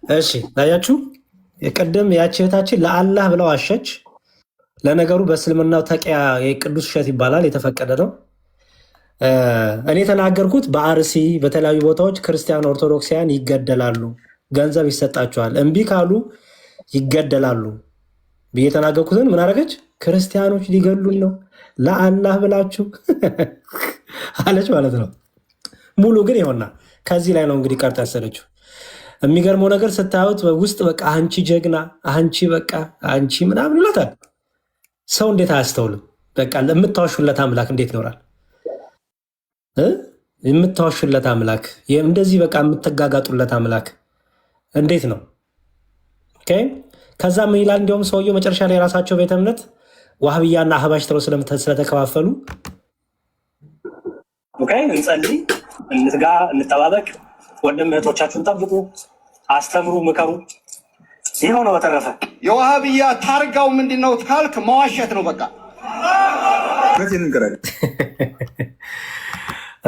[SPEAKER 2] እሺ ታያችሁ፣ የቀደም ያቺ እህታችን ለአላህ ብለው አሸች። ለነገሩ በእስልምናው ተቂያ የቅዱስ ውሸት ይባላል፣ የተፈቀደ ነው። እኔ የተናገርኩት በአርሲ በተለያዩ ቦታዎች ክርስቲያን ኦርቶዶክሲያን ይገደላሉ፣ ገንዘብ ይሰጣቸዋል፣ እምቢ ካሉ ይገደላሉ ብዬ የተናገርኩትን ምን አደረገች? ክርስቲያኖች ሊገሉን ነው ለአላህ ብላችሁ አለች ማለት ነው። ሙሉ ግን ይሆና ከዚህ ላይ ነው እንግዲህ ቀርጣ ያሰለችው። የሚገርመው ነገር ስታዩት ውስጥ በቃ አንቺ ጀግና፣ አንቺ በቃ አንቺ ምናምን ይላታል። ሰው እንዴት አያስተውልም? በቃ የምታዋሹለት አምላክ እንዴት ይኖራል? የምታዋሹለት አምላክ እንደዚህ በቃ የምትጋጋጡለት አምላክ እንዴት ነው? ከዛ ምን ይላል? እንዲሁም ሰውየው መጨረሻ ላይ የራሳቸው ቤተ እምነት ዋህብያና አህባሽ ተብለው ስለተከፋፈሉ
[SPEAKER 6] እንጸልይ፣ እንትጋ፣ እንጠባበቅ፣ ወንድም እህቶቻችሁን ጠብቁ፣ አስተምሩ፣ ምከሩ። ይኸው ነው። በተረፈ
[SPEAKER 8] የዋህብያ ታርጋው ምንድነው ካልክ መዋሸት ነው በቃ።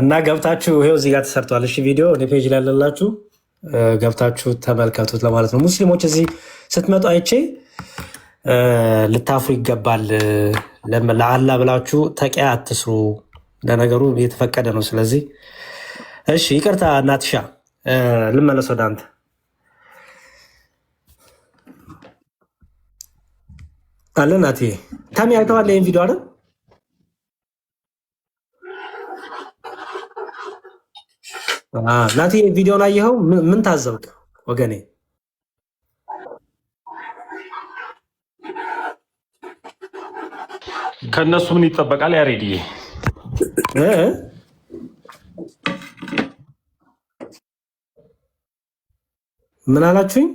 [SPEAKER 2] እና ገብታችሁ ይኸው እዚህ ጋር ተሰርቷል። እሺ ቪዲዮ እኔ ፔጅ ላይ ያለላችሁ ገብታችሁ ተመልከቱት ለማለት ነው። ሙስሊሞች እዚህ ስትመጡ አይቼ ልታፍሩ ይገባል። ለአላህ ብላችሁ ተቂያ አትስሩ። ለነገሩ የተፈቀደ ነው። ስለዚህ እሺ ይቅርታ እናትሻ ልመለስ ወደ አንተ። አለ ናቲ ታሚ አይተዋል ይህን ቪዲዮ አይደል? ናቲ ቪዲዮን አየኸው? ምን ታዘብክ ወገኔ?
[SPEAKER 3] ከእነሱ ምን ይጠበቃል? ያሬድዬ
[SPEAKER 2] ምን አላችሁኝ?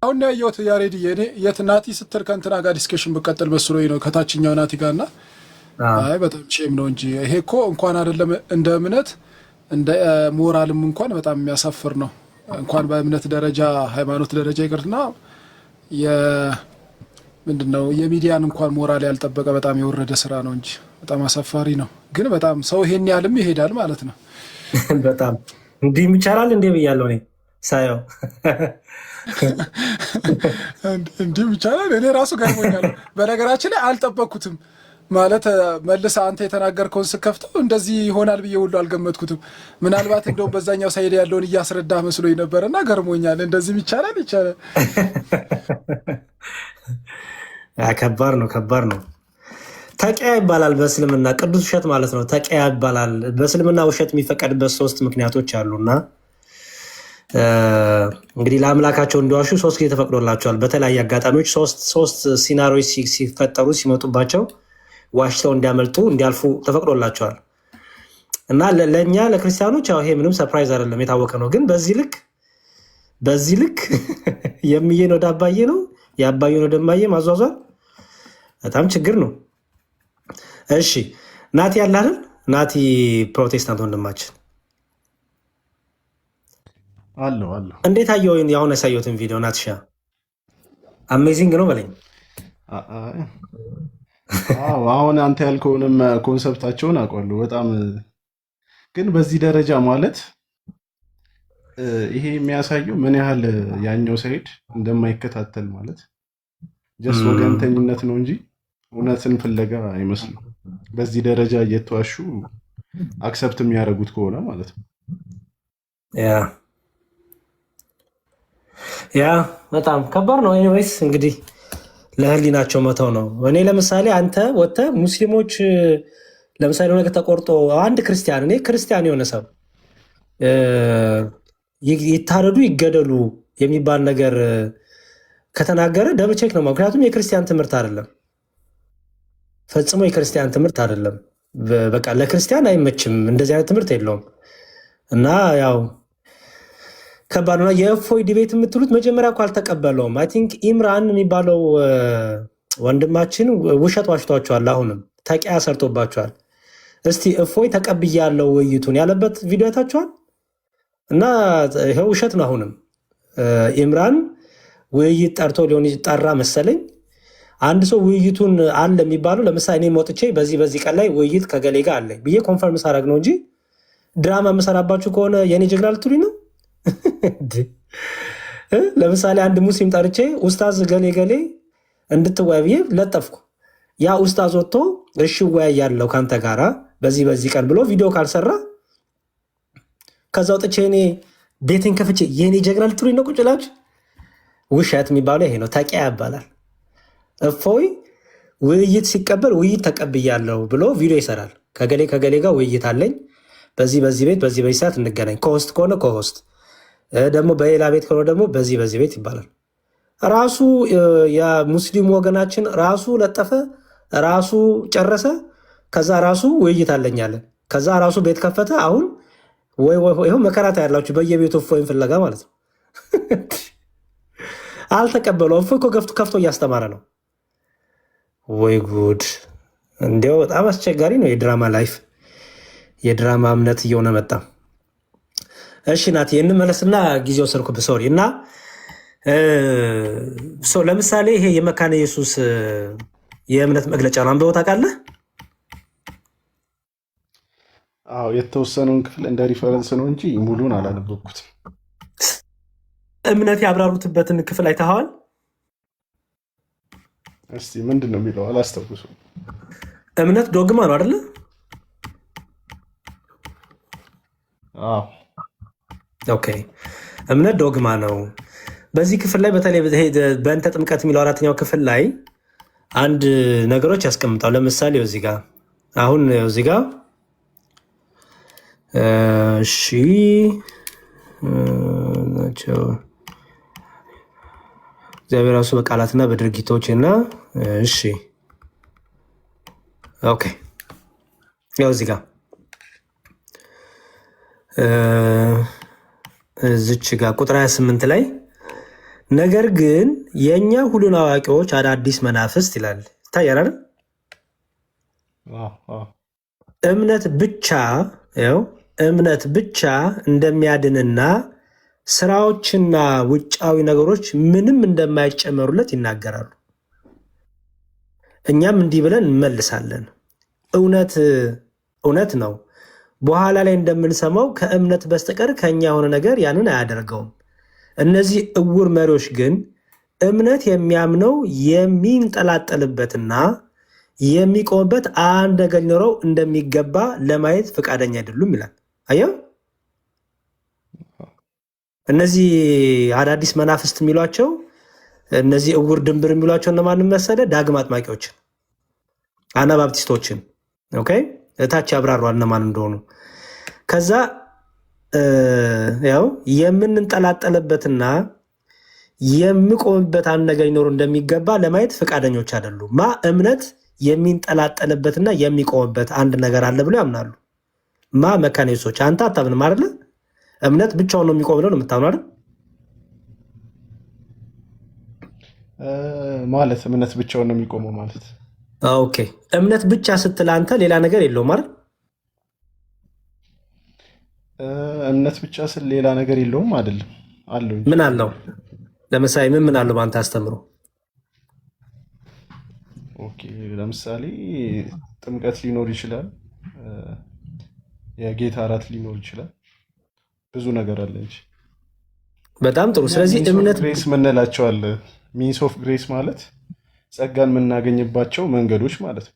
[SPEAKER 9] አሁን ያየሁት ያሬድዬ እኔ የት ናቲ ስትል ከእንትና ጋር ዲስከሽን ብቀጥል መስሎኝ ነው ከታችኛው ናቲ ጋር እና አይ በጣም ሼም ነው እንጂ ይሄ እኮ እንኳን አይደለም እንደ እምነት እንደ ሞራልም እንኳን በጣም የሚያሳፍር ነው። እንኳን በእምነት ደረጃ ሃይማኖት ደረጃ ይቅርና ምንድነው የሚዲያን እንኳን ሞራል ያልጠበቀ በጣም የወረደ ስራ ነው እንጂ በጣም አሳፋሪ ነው። ግን በጣም ሰው ይሄን ያህልም ይሄዳል ማለት ነው።
[SPEAKER 2] በጣም እንዲህ ይቻላል እንዴ ብያለሁ እኔ ሳየው
[SPEAKER 9] እንዲህ ይቻላል። እኔ ራሱ ገርሞኛል። በነገራችን ላይ አልጠበቅኩትም ማለት መልሰ አንተ የተናገርከውን ስከፍተው እንደዚህ ይሆናል ብዬ ሁሉ አልገመትኩትም። ምናልባት እንደውም በዛኛው ሳይድ ያለውን እያስረዳ መስሎኝ ነበርና ገርሞኛል። እንደዚህም ይቻላል።
[SPEAKER 2] ከባድ ነው፣ ከባድ ነው። ተቂያ ይባላል በእስልምና ቅዱስ ውሸት ማለት ነው። ተቂያ ይባላል በእስልምና ውሸት የሚፈቀድበት 3 ምክንያቶች አሉና እንግዲህ ለአምላካቸው እንዲዋሹ 3 ጊዜ ተፈቅዶላቸዋል። በተለያየ አጋጣሚዎች 3 ሲናሪዎች ሲፈጠሩ ሲመጡባቸው ዋሽተው እንዲያመልጡ እንዲያልፉ ተፈቅዶላቸዋል። እና ለእኛ ለክርስቲያኖች ያው ይሄ ምንም ሰርፕራይዝ አይደለም፣ የታወቀ ነው። ግን በዚህ ልክ የሚዬን ወደ አባዬ ነው የአባዬን ወደ እማዬ ማዟዟር በጣም ችግር ነው። እሺ ናቲ ያለ አይደል? ናቲ ፕሮቴስታንት ወንድማችን
[SPEAKER 4] አለው
[SPEAKER 2] እንዴት አየው? ያሁን ያሳየሁትን ቪዲዮ ናትሻ አሜዚንግ ነው በለኝ።
[SPEAKER 4] አሁን አንተ ያልከውንም ኮንሰፕታቸውን አውቃለሁ በጣም ግን በዚህ ደረጃ ማለት ይሄ የሚያሳየው ምን ያህል ያኛው ሳይድ እንደማይከታተል ማለት ጀስት ወገንተኝነት ነው እንጂ እውነትን ፍለጋ አይመስልም። በዚህ ደረጃ እየተዋሹ አክሰፕት የሚያደርጉት ከሆነ ማለት ነው።
[SPEAKER 2] ያ በጣም ከባድ ነው። ኤኒዌይስ እንግዲህ ለህሊናቸው መተው ነው። እኔ ለምሳሌ አንተ ወጥተህ ሙስሊሞች ለምሳሌ ነገር ተቆርጦ አንድ ክርስቲያን እኔ ክርስቲያን የሆነ ሰው ይታረዱ ይገደሉ የሚባል ነገር ከተናገረ ደብል ቼክ ነው። ምክንያቱም የክርስቲያን ትምህርት አይደለም፣ ፈጽሞ የክርስቲያን ትምህርት አይደለም። በቃ ለክርስቲያን አይመችም፣ እንደዚህ አይነት ትምህርት የለውም። እና ያው ከባድ ነው። የእፎይ ዲቤት የምትሉት መጀመሪያ እኮ አልተቀበለውም። አይ ቲንክ ኢምራን የሚባለው ወንድማችን ውሸት ዋሽቷቸዋል። አሁንም ተቂያ ሰርቶባቸዋል። እስቲ እፎይ ተቀብያለው ውይይቱን ያለበት ቪዲዮ አይታችኋል? እና ይሄ ውሸት ነው። አሁንም ኢምራን ውይይት ጠርቶ ሊሆን ጠራ መሰለኝ። አንድ ሰው ውይይቱን አለ የሚባለው ለምሳሌ እኔ ወጥቼ በዚህ ቀን ላይ ውይይት ከገሌ ጋር አለ ብዬ ኮንፈርም ሳደርግ ነው እንጂ ድራማ የምሰራባችሁ ከሆነ የኔ ጀግና ልትሉኝ ነው። ለምሳሌ አንድ ሙስሊም ጠርቼ ኡስታዝ ገሌ እንድትወያይ ብዬ ለጠፍኩ። ያ ኡስታዝ ወጥቶ እሺ እወያያለሁ ከአንተ ጋራ በዚህ ቀን ብሎ ቪዲዮ ካልሰራ ከዛ ወጥቼ እኔ ቤቴን ከፍቼ የኔ ጀግና ልትሉኝ ነው ቁጭ ብላችሁ? ውሸት የሚባለው ይሄ ነው። ተቂያ ይባላል። እፎይ ውይይት ሲቀበል ውይይት ተቀብያለሁ ብሎ ቪዲዮ ይሰራል። ከገሌ ጋር ውይይት አለኝ፣ በዚህ ቤት በዚህ ሰዓት እንገናኝ። ከሆስት ከሆነ ከሆስት ደግሞ በሌላ ቤት ከሆነ ደግሞ በዚህ ቤት ይባላል። ራሱ የሙስሊም ወገናችን ራሱ ለጠፈ፣ ራሱ ጨረሰ። ከዛ ራሱ ውይይት አለኛለን። ከዛ ራሱ ቤት ከፈተ። አሁን ይኸው መከራታ ያላችሁ በየቤቱ እፎይን ፍለጋ ማለት ነው። አልተቀበለው። እፎይ እኮ ከፍቶ እያስተማረ ነው። ወይ ጉድ! እንዲያው በጣም አስቸጋሪ ነው የድራማ ላይፍ፣ የድራማ እምነት እየሆነ መጣ። እሺ ናት እንመለስና ጊዜው ሰርኩብ ሶሪ እና ለምሳሌ ይሄ የመካነ ኢየሱስ የእምነት መግለጫ ነው። አንብበው ታውቃለህ?
[SPEAKER 4] አዎ የተወሰነውን ክፍል እንደ ሪፈረንስ ነው እንጂ ሙሉን አላነበብኩትም።
[SPEAKER 2] እምነት ያብራሩትበትን ክፍል አይተኸዋል?
[SPEAKER 4] እስቲ ምንድን ነው የሚለው? አላስታውሱም።
[SPEAKER 2] እምነት ዶግማ ነው አይደለ?
[SPEAKER 4] አዎ
[SPEAKER 2] ኦኬ። እምነት ዶግማ ነው። በዚህ ክፍል ላይ በተለይ በእንተ ጥምቀት የሚለው 4ኛው ክፍል ላይ አንድ ነገሮች ያስቀምጣል። ለምሳሌ እዚህ ጋር አሁን እዚህ ጋር እሺ ናቸው እግዚአብሔር ራሱ በቃላትና በድርጊቶች እና እሺ ኦኬ ያው እዚህ ጋር እዚች ጋር ቁጥር 28 ላይ ነገር ግን የእኛ ሁሉን አዋቂዎች አዳዲስ መናፍስት ይላል። ይታያል። እምነት ብቻ እንደሚያድንና ስራዎችና ውጫዊ ነገሮች ምንም እንደማይጨመሩለት ይናገራሉ። እኛም እንዲህ ብለን እንመልሳለን፣ እውነት ነው። በኋላ ላይ እንደምንሰማው ከእምነት በስተቀር ከኛ የሆነ ነገር ያንን አያደርገውም። እነዚህ እውር መሪዎች ግን እምነት የሚያምነው የሚንጠላጠልበትና የሚቆምበት አንድ ነገር ሊኖረው እንደሚገባ ለማየት ፈቃደኛ አይደሉም ይላል። አየው፣ እነዚህ አዳዲስ መናፍስት የሚሏቸው እነዚህ እውር ድንብር የሚሏቸው እነማን መሰለ? ዳግም አጥማቂዎችን፣ አናባፕቲስቶችን። ኦኬ፣ እታች ያብራሯል እነማን እንደሆኑ። ከዛ ያው የምንንጠላጠልበትና የምቆምበት አንድ ነገር ሊኖሩ እንደሚገባ ለማየት ፈቃደኞች አይደሉም። እምነት የሚንጠላጠልበትና የሚቆምበት አንድ ነገር አለ ብሎ ያምናሉ። መካነ ኢየሱሶች። አንተ አታምንም አይደለ? እምነት ብቻውን ነው የሚቆም ነው የምታምነው አይደል?
[SPEAKER 4] ማለት እምነት ብቻውን ነው የሚቆመው ማለት።
[SPEAKER 2] ኦኬ፣ እምነት ብቻ ስትል አንተ ሌላ ነገር የለውም አይደል?
[SPEAKER 4] እምነት ብቻ ስል ሌላ ነገር የለውም አይደለም፣ አለው።
[SPEAKER 2] ምን አለው? ለምሳሌ ምን አለው በአንተ አስተምሮ?
[SPEAKER 4] ኦኬ፣ ለምሳሌ ጥምቀት ሊኖር ይችላል፣ የጌታ እራት ሊኖር ይችላል፣ ብዙ ነገር አለ እንጂ።
[SPEAKER 2] በጣም ጥሩ። ስለዚህ እምነት
[SPEAKER 4] ግሬስ ምንላቸው አለ። ሚንስ ኦፍ ግሬስ ማለት ጸጋን የምናገኝባቸው መንገዶች ማለት ነው።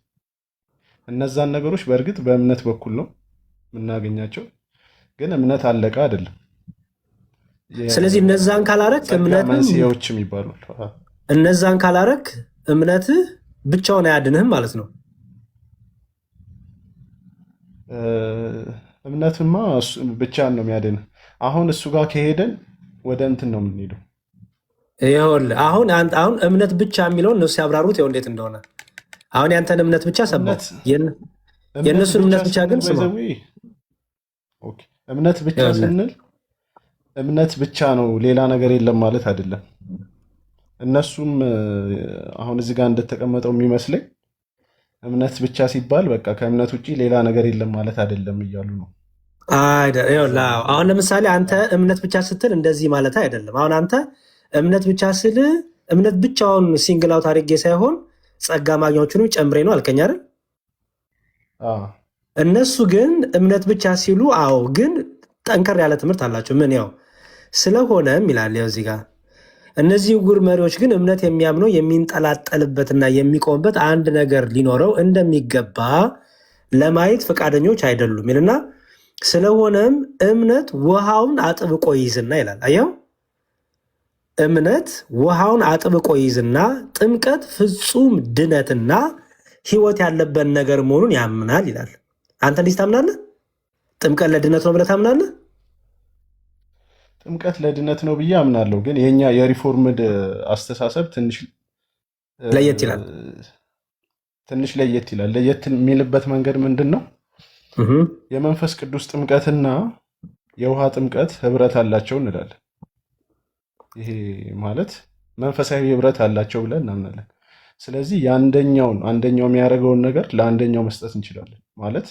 [SPEAKER 4] እነዛን ነገሮች በእርግጥ በእምነት በኩል ነው የምናገኛቸው፣ ግን እምነት አለቀ አይደለም።
[SPEAKER 2] ስለዚህ እነዛን ካላረክ እምነት
[SPEAKER 4] መንስኤዎች የሚባሉ
[SPEAKER 2] እነዛን ካላረክ እምነትህ ብቻውን አያድንህም ማለት ነው።
[SPEAKER 4] እምነትማ ብቻን ነው የሚያድንህ። አሁን እሱ ጋር ከሄደን ወደ እንትን ነው የምንሄደው።
[SPEAKER 2] ይኸውልህ አሁን እምነት ብቻ የሚለውን እነሱ ያብራሩት ይኸው እንዴት እንደሆነ። አሁን ያንተን እምነት ብቻ ሰማሁ፣ የእነሱን እምነት ብቻ ግን ስማ።
[SPEAKER 4] እምነት ብቻ ስንል እምነት ብቻ ነው ሌላ ነገር የለም ማለት አይደለም። እነሱም አሁን እዚህ ጋር እንደተቀመጠው የሚመስለኝ እምነት ብቻ ሲባል በቃ ከእምነት ውጭ ሌላ ነገር የለም ማለት አይደለም እያሉ ነው።
[SPEAKER 2] አሁን ለምሳሌ አንተ እምነት ብቻ ስትል እንደዚህ ማለት አይደለም። አሁን አንተ እምነት ብቻ ስል እምነት ብቻውን ሲንግል አውት አድርጌ ሳይሆን ጸጋ ማግኘቶችንም ጨምሬ ነው አልከኝ አይደል? እነሱ ግን እምነት ብቻ ሲሉ አዎ፣ ግን ጠንከር ያለ ትምህርት አላቸው። ምን ያው ስለሆነም ይላል ያው እዚህ ጋር እነዚህ ዕውር መሪዎች ግን እምነት የሚያምነው የሚንጠላጠልበትና የሚቆምበት አንድ ነገር ሊኖረው እንደሚገባ ለማየት ፈቃደኞች አይደሉም ይልና ስለሆነም እምነት ውሃውን አጥብቆ ይይዝና ይላል። አየው፣ እምነት ውሃውን አጥብቆ ይዝና ጥምቀት ፍጹም ድነትና ሕይወት ያለበት ነገር መሆኑን ያምናል ይላል። አንተ እንዲህ ታምናለህ? ጥምቀት ለድነት ነው ብለህ ታምናለህ?
[SPEAKER 4] ጥምቀት ለድነት ነው ብዬ አምናለሁ። ግን የኛ የሪፎርምድ አስተሳሰብ
[SPEAKER 2] ለየት ይላል።
[SPEAKER 4] ለየት የሚልበት መንገድ ምንድን ነው? የመንፈስ ቅዱስ ጥምቀትና የውሃ ጥምቀት ህብረት አላቸው እንላለን። ይሄ ማለት መንፈሳዊ ህብረት አላቸው ብለን እናምናለን። ስለዚህ አንደኛው የሚያደርገውን ነገር ለአንደኛው መስጠት እንችላለን ማለት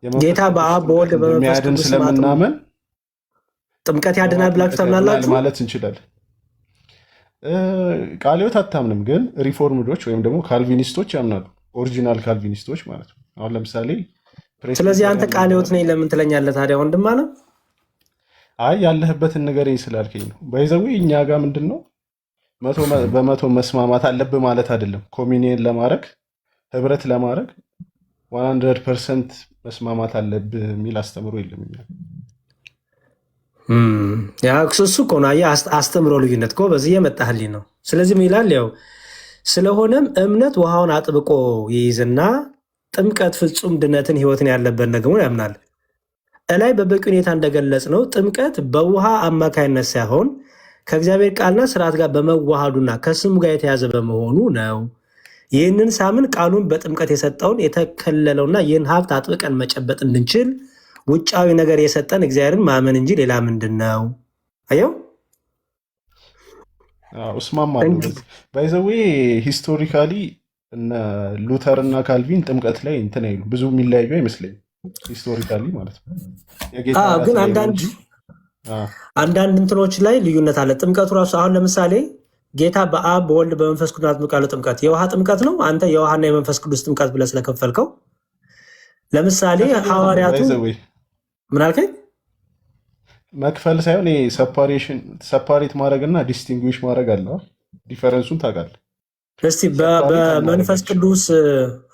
[SPEAKER 2] ጌታ በአብ በወልድ በመንፈስ ቅዱስ
[SPEAKER 4] ስለምናምን
[SPEAKER 2] ጥምቀት ያድናል ብላችሁ ታምናላችሁ
[SPEAKER 4] ማለት እንችላለን። ቃለ ሕይወት አታምንም፣ ግን ሪፎርምዶች ወይም ደግሞ ካልቪኒስቶች ያምናሉ። ኦሪጂናል ካልቪኒስቶች ማለት ነው። አሁን ለምሳሌ
[SPEAKER 2] ስለዚህ አንተ ቃለ ሕይወት ነኝ ለምን ትለኛለህ ታዲያ ወንድም አለ?
[SPEAKER 4] አይ ያለህበትን ንገረኝ ስላልከኝ ነው። ባይዘዊ እኛ ጋር ምንድን ነው በመቶ መስማማት አለብህ ማለት አይደለም። ኮሚኒየን ለማድረግ ህብረት ለማድረግ 100% መስማማት አለብህ የሚል አስተምሮ የለም።
[SPEAKER 2] እሱ እኮ ነው አስተምሮ ልዩነት እኮ በዚህ የመጣህልኝ ነው። ስለዚህ ምን ይላል? ያው ስለሆነም እምነት ውሃውን አጥብቆ ይይዝና ጥምቀት ፍጹም ድነትን ህይወትን ያለበት ነገር ያምናል። እላይ በበቂ ሁኔታ እንደገለጽ ነው ጥምቀት በውሃ አማካይነት ሳይሆን ከእግዚአብሔር ቃልና ስርዓት ጋር በመዋሃዱና ከስሙ ጋር የተያዘ በመሆኑ ነው። ይህንን ሳምን ቃሉን በጥምቀት የሰጠውን የተከለለውና ይህን ሀብት አጥብቀን መጨበጥ እንድንችል ውጫዊ ነገር የሰጠን እግዚአብሔርን ማመን እንጂ ሌላ ምንድን ነው? አየው
[SPEAKER 4] እስማማለሁ። ባይዘዌ ሂስቶሪካሊ እነ ሉተር እና ካልቪን ጥምቀት ላይ እንትን አይሉ ብዙ የሚለያዩ አይመስለኝም። ሂስቶሪካሊ ማለት ነው።
[SPEAKER 2] ግን አንዳንድ እንትኖች ላይ ልዩነት አለ። ጥምቀቱ ራሱ አሁን ለምሳሌ ጌታ በአብ በወልድ በመንፈስ ቅዱስ አጥምቃለሁ ጥምቀት የውሃ ጥምቀት ነው። አንተ የውሃና የመንፈስ ቅዱስ ጥምቀት ብለህ ስለከፈልከው ለምሳሌ ሐዋርያቱ ምን አልከኝ?
[SPEAKER 4] መክፈል ሳይሆን ሰፓሬት ማድረግና ዲስቲንጉሽ ማድረግ አለ። ዲፈረንሱን ታውቃለህ?
[SPEAKER 2] እስቲ በመንፈስ ቅዱስ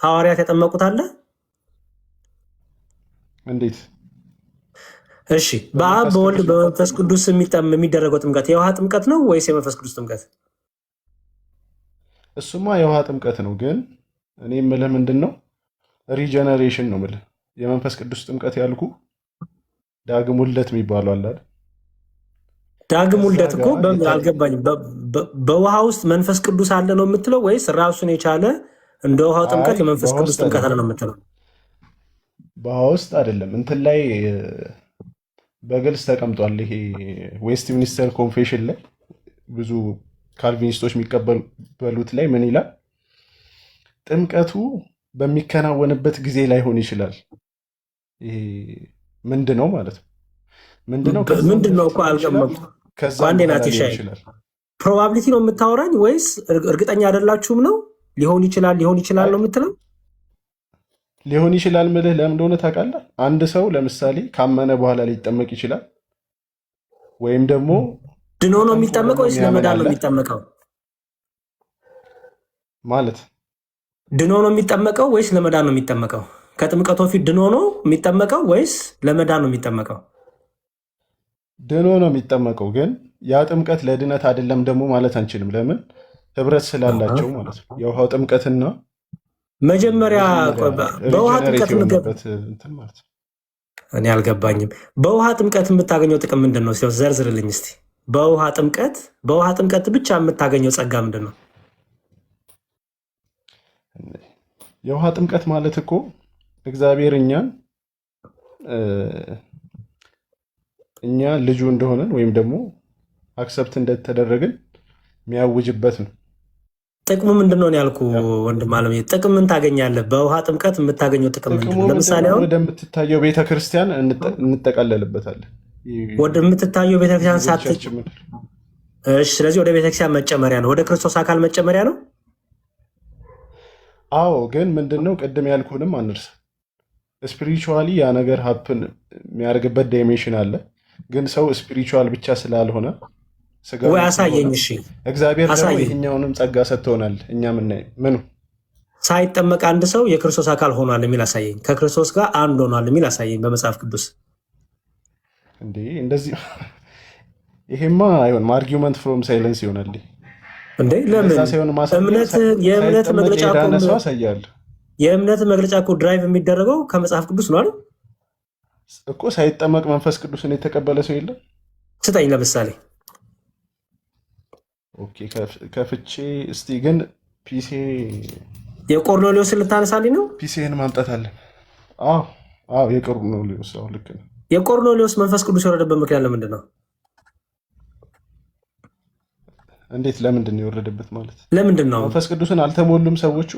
[SPEAKER 2] ሐዋርያት ያጠመቁት አለ?
[SPEAKER 4] እንዴት?
[SPEAKER 2] እሺ፣ በአብ በወልድ በመንፈስ ቅዱስ የሚደረገው ጥምቀት የውሃ ጥምቀት ነው ወይስ የመንፈስ ቅዱስ ጥምቀት?
[SPEAKER 4] እሱማ የውሃ ጥምቀት ነው። ግን እኔ የምልህ ምንድን ነው ሪጀነሬሽን ነው የምልህ። የመንፈስ ቅዱስ ጥምቀት ያልኩ ዳግም ውልደት የሚባለው አለ አይደል?
[SPEAKER 2] ዳግም ውልደት እኮ አልገባኝም። በውሃ ውስጥ መንፈስ ቅዱስ አለ ነው የምትለው ወይስ ራሱን የቻለ እንደ ውሃው ጥምቀት የመንፈስ ቅዱስ ጥምቀት አለ ነው የምትለው?
[SPEAKER 4] በውሃ ውስጥ አይደለም። እንትን ላይ በግልጽ ተቀምጧል። ይሄ ዌስት ሚኒስተር ኮንፌሽን ላይ ብዙ ካልቪኒስቶች የሚቀበሉት ላይ ምን ይላል? ጥምቀቱ በሚከናወንበት ጊዜ ላይሆን ይችላል። ይሄ ምንድነው ማለት ነው?
[SPEAKER 2] ምንድነው እኮ አልገመኩም። አንዴ ናት ይሻላል። ፕሮባቢሊቲ ነው የምታወራኝ ወይስ እርግጠኛ አይደላችሁም ነው? ሊሆን ይችላል ነው የምትለው?
[SPEAKER 4] ሊሆን ይችላል ምልህ ለምን እንደሆነ ታውቃለህ? አንድ ሰው ለምሳሌ ካመነ በኋላ ሊጠመቅ ይችላል። ወይም ደግሞ
[SPEAKER 2] ድኖ ነው የሚጠመቀው ወይስ ለመዳን ነው የሚጠመቀው?
[SPEAKER 4] ማለት
[SPEAKER 2] ድኖ ነው የሚጠመቀው ወይስ ለመዳን ነው የሚጠመቀው? ከጥምቀቱ በፊት ድኖ ነው የሚጠመቀው ወይስ ለመዳን ነው የሚጠመቀው?
[SPEAKER 4] ድኖ ነው የሚጠመቀው። ግን ያ ጥምቀት ለድነት አይደለም ደግሞ ማለት አንችልም። ለምን? ህብረት ስላላቸው ማለት ነው። የውሃው ጥምቀትና
[SPEAKER 2] መጀመሪያ በውሃ ጥምቀት እኔ አልገባኝም። በውሃ ጥምቀት የምታገኘው ጥቅም ምንድን ነው? ዘርዝርልኝ እስቲ። በውሃ ጥምቀት ብቻ የምታገኘው ጸጋ ምንድን ነው?
[SPEAKER 4] የውሃ ጥምቀት ማለት እኮ እግዚአብሔር እኛ ልጁ እንደሆነን ወይም ደግሞ አክሰፕት እንደተደረግን የሚያውጅበት ነው።
[SPEAKER 2] ጥቅሙ ምንድን ነው ያልኩ ወንድም አለም። ጥቅም ምን ታገኛለህ? በውሃ ጥምቀት የምታገኘው ጥቅም ምንድን ነው? ለምሳሌ አሁን
[SPEAKER 4] ወደምትታየው ቤተክርስቲያን እንጠቀለልበታለን።
[SPEAKER 2] ወደምትታየው ቤተክርስቲያን ስለዚህ ወደ ቤተክርስቲያን መጨመሪያ ነው። ወደ ክርስቶስ አካል መጨመሪያ ነው።
[SPEAKER 4] አዎ፣ ግን ምንድነው ቅድም ያልኩንም አንርሳ። ስፒሪቹዋሊ ያ ነገር ሀፕን የሚያደርግበት ዳይሜንሽን አለ። ግን ሰው ስፒሪቹዋል ብቻ ስላልሆነ
[SPEAKER 2] ወይ አሳየኝ። እሺ፣
[SPEAKER 4] እግዚአብሔር ደግሞ ይህኛውንም ጸጋ ሰጥቶናል። እኛ ምኑ
[SPEAKER 2] ሳይጠመቅ አንድ ሰው የክርስቶስ አካል ሆኗል የሚል አሳየኝ። ከክርስቶስ ጋር አንድ ሆኗል የሚል አሳየኝ በመጽሐፍ ቅዱስ።
[SPEAKER 4] እንዴ እንደዚህ ይሄማ አይሆንም። አርጊውመንት ፍሮም ሳይለንስ ይሆናል
[SPEAKER 2] እንዴ? ለምን የእምነት መግለጫ እኮ ድራይቭ የሚደረገው ከመጽሐፍ ቅዱስ ነው አይደል
[SPEAKER 4] እኮ። ሳይጠመቅ መንፈስ ቅዱስን የተቀበለ ሰው የለም።
[SPEAKER 2] ስጠኝ ለምሳሌ።
[SPEAKER 4] ኦኬ ከፍቼ እስቲ ግን ፒሲ
[SPEAKER 2] የቆርኔሌዎስን ልታነሳልኝ ነው?
[SPEAKER 4] ፒሲን ማምጣት አለ። የቆርኔሌዎስ ልክ ነው።
[SPEAKER 2] የቆርኔሌዎስ መንፈስ ቅዱስ የወረደበት ምክንያት ለምንድን ነው?
[SPEAKER 4] እንዴት ለምንድን ነው የወረደበት ማለት?
[SPEAKER 2] ለምንድን ነው
[SPEAKER 4] መንፈስ ቅዱስን አልተሞሉም ሰዎቹ?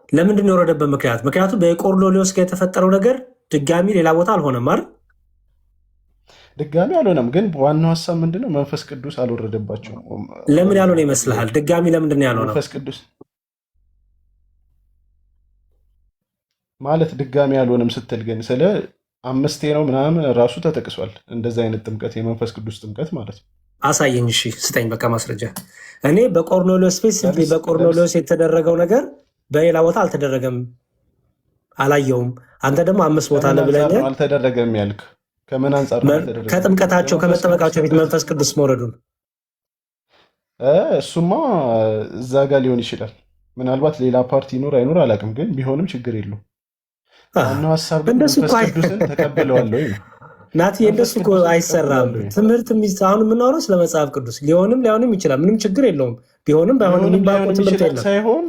[SPEAKER 2] ለምንድን ነው የወረደበት ምክንያት? ምክንያቱም በቆርኔሌዎስ ጋር የተፈጠረው ነገር ድጋሚ ሌላ ቦታ አልሆነም አይደል?
[SPEAKER 4] ድጋሚ አልሆነም፣ ግን ዋናው ሀሳብ ምንድነው? መንፈስ ቅዱስ አልወረደባቸውም።
[SPEAKER 2] ለምን ያልሆነ ይመስልሃል? ድጋሚ ለምንድን ነው ያልሆነው?
[SPEAKER 4] መንፈስ ቅዱስ ማለት ድጋሚ አልሆነም ስትል ግን ስለ 5 ነው ምናምን ራሱ ተጠቅሷል። እንደዚህ አይነት ጥምቀት የመንፈስ ቅዱስ ጥምቀት ማለት ነው።
[SPEAKER 2] አሳየኝ። እሺ ስጠኝ በቃ ማስረጃ። እኔ በቆርኔሌዎስ በቆርኔሌዎስ የተደረገው ነገር በሌላ ቦታ አልተደረገም፣ አላየውም። አንተ ደግሞ 5 ቦታ አለ ብለኛል።
[SPEAKER 4] አልተደረገም ያልክ ከምን አንጻር ነው?
[SPEAKER 2] ከጥምቀታቸው ከመጠመቃቸው በፊት መንፈስ ቅዱስ መውረዱን።
[SPEAKER 4] እሱማ እዛ ጋር ሊሆን ይችላል። ምናልባት ሌላ ፓርቲ ይኖር አይኖር አላውቅም፣ ግን ቢሆንም ችግር የለውም። ዋናው ሀሳብ ግን መንፈስ ቅዱስን ተቀብለዋል ወይ
[SPEAKER 2] ናቲ? እንደሱ እኮ አይሰራም። ትምህርት አሁን የምናወራው ስለ መጽሐፍ ቅዱስ ሊሆንም ላይሆንም ይችላል። ምንም ችግር የለውም። ቢሆንም ባይሆንም የሚባለው ትምህርት የለም።
[SPEAKER 4] ሳይሆን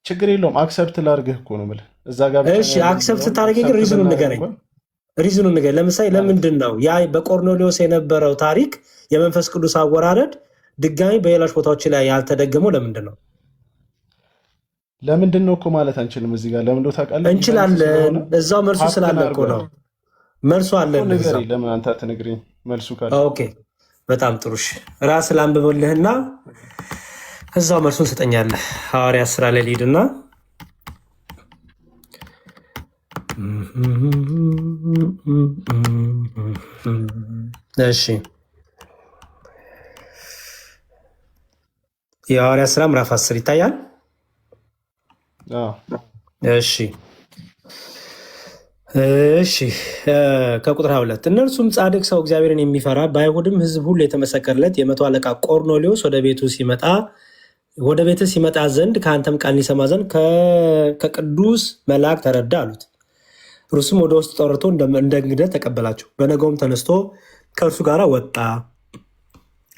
[SPEAKER 4] ችግር የለውም። አክሰፕት ላድርግህ እኮ ነው የምልህ እዛ ጋር።
[SPEAKER 2] እሺ አክሰፕት ስታደርግ ግን ሪዝኑን ንገረኝ። ለምሳሌ ለምንድን ነው ያ በቆርኔሌዎስ የነበረው ታሪክ የመንፈስ ቅዱስ አወራረድ ድጋሚ በሌሎች ቦታዎች ላይ ያልተደገመው ለምንድን ነው?
[SPEAKER 4] ለምንድን ነው እኮ ማለት አንችልም። እዚህ ጋር ለምን ታውቃለህ?
[SPEAKER 2] እንችላለን። እዛው መልሱ ስላለ እኮ ነው። መልሱ አለ።
[SPEAKER 4] ለምን አንተ አትነግረኝ? መልሱ ካለ
[SPEAKER 2] ኦኬ፣ በጣም ጥሩ። እሺ ራስ ላንብብልህና እዛው መልሱን ስጠኛለህ። ሐዋርያት ሥራ ላይ ልሂድና እሺ የሐዋርያት ሥራ ምዕራፍ 10 ይታያል። እሺ ከቁጥር 22 እነርሱም ጻድቅ ሰው እግዚአብሔርን የሚፈራ በአይሁድም ሕዝብ ሁሉ የተመሰከረለት የመቶ አለቃ ቆርኔሌዎስ ወደ ቤት ሲመጣ ዘንድ ከአንተም ቃል ሊሰማ ዘንድ ከቅዱስ መልአክ ተረዳ አሉት። እርሱም ወደ ውስጥ ጠርቶ እንደ እንግዳ ተቀበላቸው። በነገውም ተነስቶ ከእርሱ ጋር ወጣ።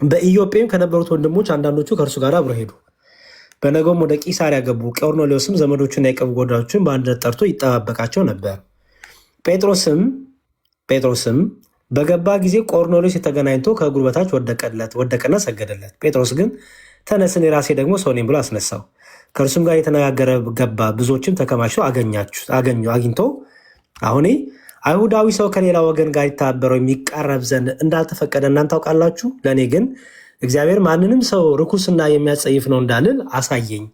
[SPEAKER 2] በኢዮጴም ከነበሩት ወንድሞች አንዳንዶቹ ከእርሱ ጋር አብረው ሄዱ። በነገውም ወደ ቂሳርያ ገቡ። ቆርኔሌዎስም ዘመዶቹና የቅርብ ጓደኞቹን በአንድነት ጠርቶ ይጠባበቃቸው ነበር። ጴጥሮስም በገባ ጊዜ ቆርኔሌዎስ የተገናኝቶ ከእግሩ በታች ወደቀና ሰገደለት። ጴጥሮስ ግን ተነስ፣ እኔ ራሴ ደግሞ ሰው ነኝ ብሎ አስነሳው። ከእርሱም ጋር የተነጋገረ ገባ። ብዙዎችም ተከማችተው አግኝቶ አሁን አይሁዳዊ ሰው ከሌላ ወገን ጋር ይተባበረው የሚቃረብ ዘንድ እንዳልተፈቀደ እናንተ ታውቃላችሁ። ለእኔ ግን እግዚአብሔር ማንንም ሰው ርኩስና የሚያጸይፍ ነው እንዳልል አሳየኝ።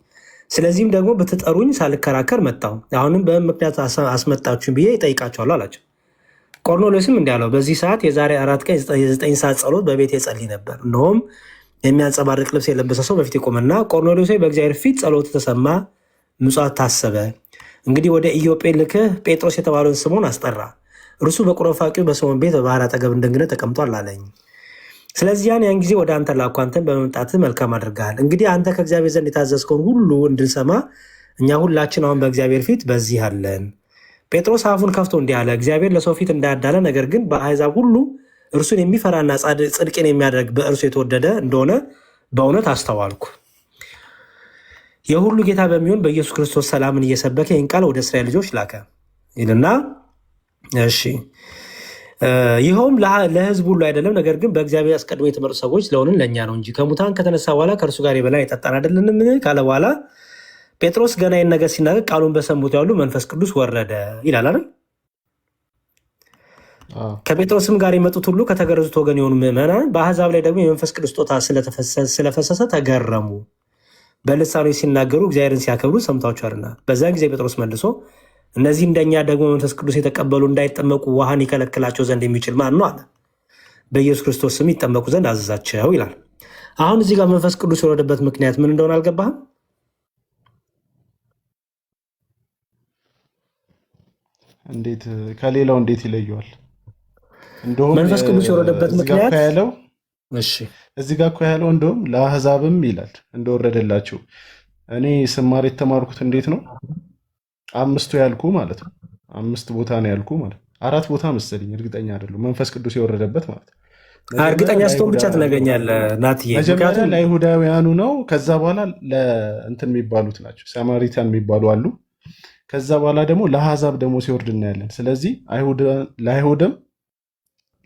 [SPEAKER 2] ስለዚህም ደግሞ ብትጠሩኝ ሳልከራከር መጣሁ። አሁንም በምን ምክንያት አስመጣችሁኝ ብዬ እጠይቃችኋለሁ አላቸው። ቆርኔሌዎስም እንዲህ አለው፣ በዚህ ሰዓት የዛሬ 4 ቀን የ9 ሰዓት ጸሎት በቤት የጸልይ ነበር። እነሆም የሚያንጸባርቅ ልብስ የለበሰ ሰው በፊት ቆመና፣ ቆርኔሌዎስ በእግዚአብሔር ፊት ጸሎት ተሰማ፣ ምጽዋት ታሰበ። እንግዲህ ወደ ኢዮጴ ልከህ ጴጥሮስ የተባለውን ስምዖን አስጠራ። እርሱ በቁረፋቂው በስምዖን ቤት በባህር አጠገብ እንደ እንግዳ ተቀምጧል አለኝ። ስለዚህ ያን ጊዜ ወደ አንተ ላኩ። አንተን በመምጣትህ መልካም አድርገሃል። እንግዲህ አንተ ከእግዚአብሔር ዘንድ የታዘዝከውን ሁሉ እንድንሰማ እኛ ሁላችን አሁን በእግዚአብሔር ፊት በዚህ አለን። ጴጥሮስ አፉን ከፍቶ እንዲህ አለ፣ እግዚአብሔር ለሰው ፊት እንዳያዳለ፣ ነገር ግን በአሕዛብ ሁሉ እርሱን የሚፈራና ጽድቅን የሚያደርግ በእርሱ የተወደደ እንደሆነ በእውነት አስተዋልኩ። የሁሉ ጌታ በሚሆን በኢየሱስ ክርስቶስ ሰላምን እየሰበከ ይህን ቃል ወደ እስራኤል ልጆች ላከ ይልና እሺ ይኸውም ለሕዝብ ሁሉ አይደለም፣ ነገር ግን በእግዚአብሔር አስቀድሞ የተመረጡ ሰዎች ስለሆንን ለእኛ ነው እንጂ ከሙታን ከተነሳ በኋላ ከእርሱ ጋር የበላን የጠጣን አይደለንም ካለ በኋላ ጴጥሮስ ገና ይህን ነገር ሲናገር ቃሉን በሰሙት ያሉ መንፈስ ቅዱስ ወረደ ይላል አይደል? ከጴጥሮስም ጋር የመጡት ሁሉ ከተገረዙት ወገን የሆኑ ምዕመናን በአሕዛብ ላይ ደግሞ የመንፈስ ቅዱስ ስጦታ ስለፈሰሰ ተገረሙ። በልሳኖች ሲናገሩ እግዚአብሔርን ሲያከብሩ ሰምታችኋልና። በዚያን ጊዜ ጴጥሮስ መልሶ እነዚህ እንደኛ ደግሞ መንፈስ ቅዱስ የተቀበሉ እንዳይጠመቁ ውሃን ይከለክላቸው ዘንድ የሚችል ማን ነው አለ። በኢየሱስ ክርስቶስ ስም ይጠመቁ ዘንድ አዘዛቸው ይላል። አሁን እዚህ ጋር መንፈስ ቅዱስ የወረደበት ምክንያት ምን እንደሆነ አልገባህም?
[SPEAKER 4] እንዴት ከሌላው እንዴት ይለየዋል? እንደውም
[SPEAKER 2] መንፈስ ቅዱስ የወረደበት ምክንያት
[SPEAKER 4] ያለው
[SPEAKER 2] እሺ
[SPEAKER 4] እዚህ ጋር እኮ ያለው እንደውም ለአህዛብም ይላል እንደወረደላቸው። እኔ ስማር የተማርኩት እንዴት ነው? 5 ያልኩ ማለት ነው። 5 ቦታ ነው ያልኩ ማለት 4 ቦታ መሰለኝ፣ እርግጠኛ አይደለሁም። መንፈስ ቅዱስ የወረደበት ማለት
[SPEAKER 2] እርግጠኛ ስትሆን ብቻ ትነግረኛለህ ናትዬ።
[SPEAKER 4] መጀመሪያ ለአይሁዳውያኑ ነው። ከዛ በኋላ ለእንትን የሚባሉት ናቸው፣ ሳማሪታን የሚባሉ አሉ። ከዛ በኋላ ደግሞ ለአሕዛብ ደግሞ ሲወርድ እናያለን። ስለዚህ ለአይሁድም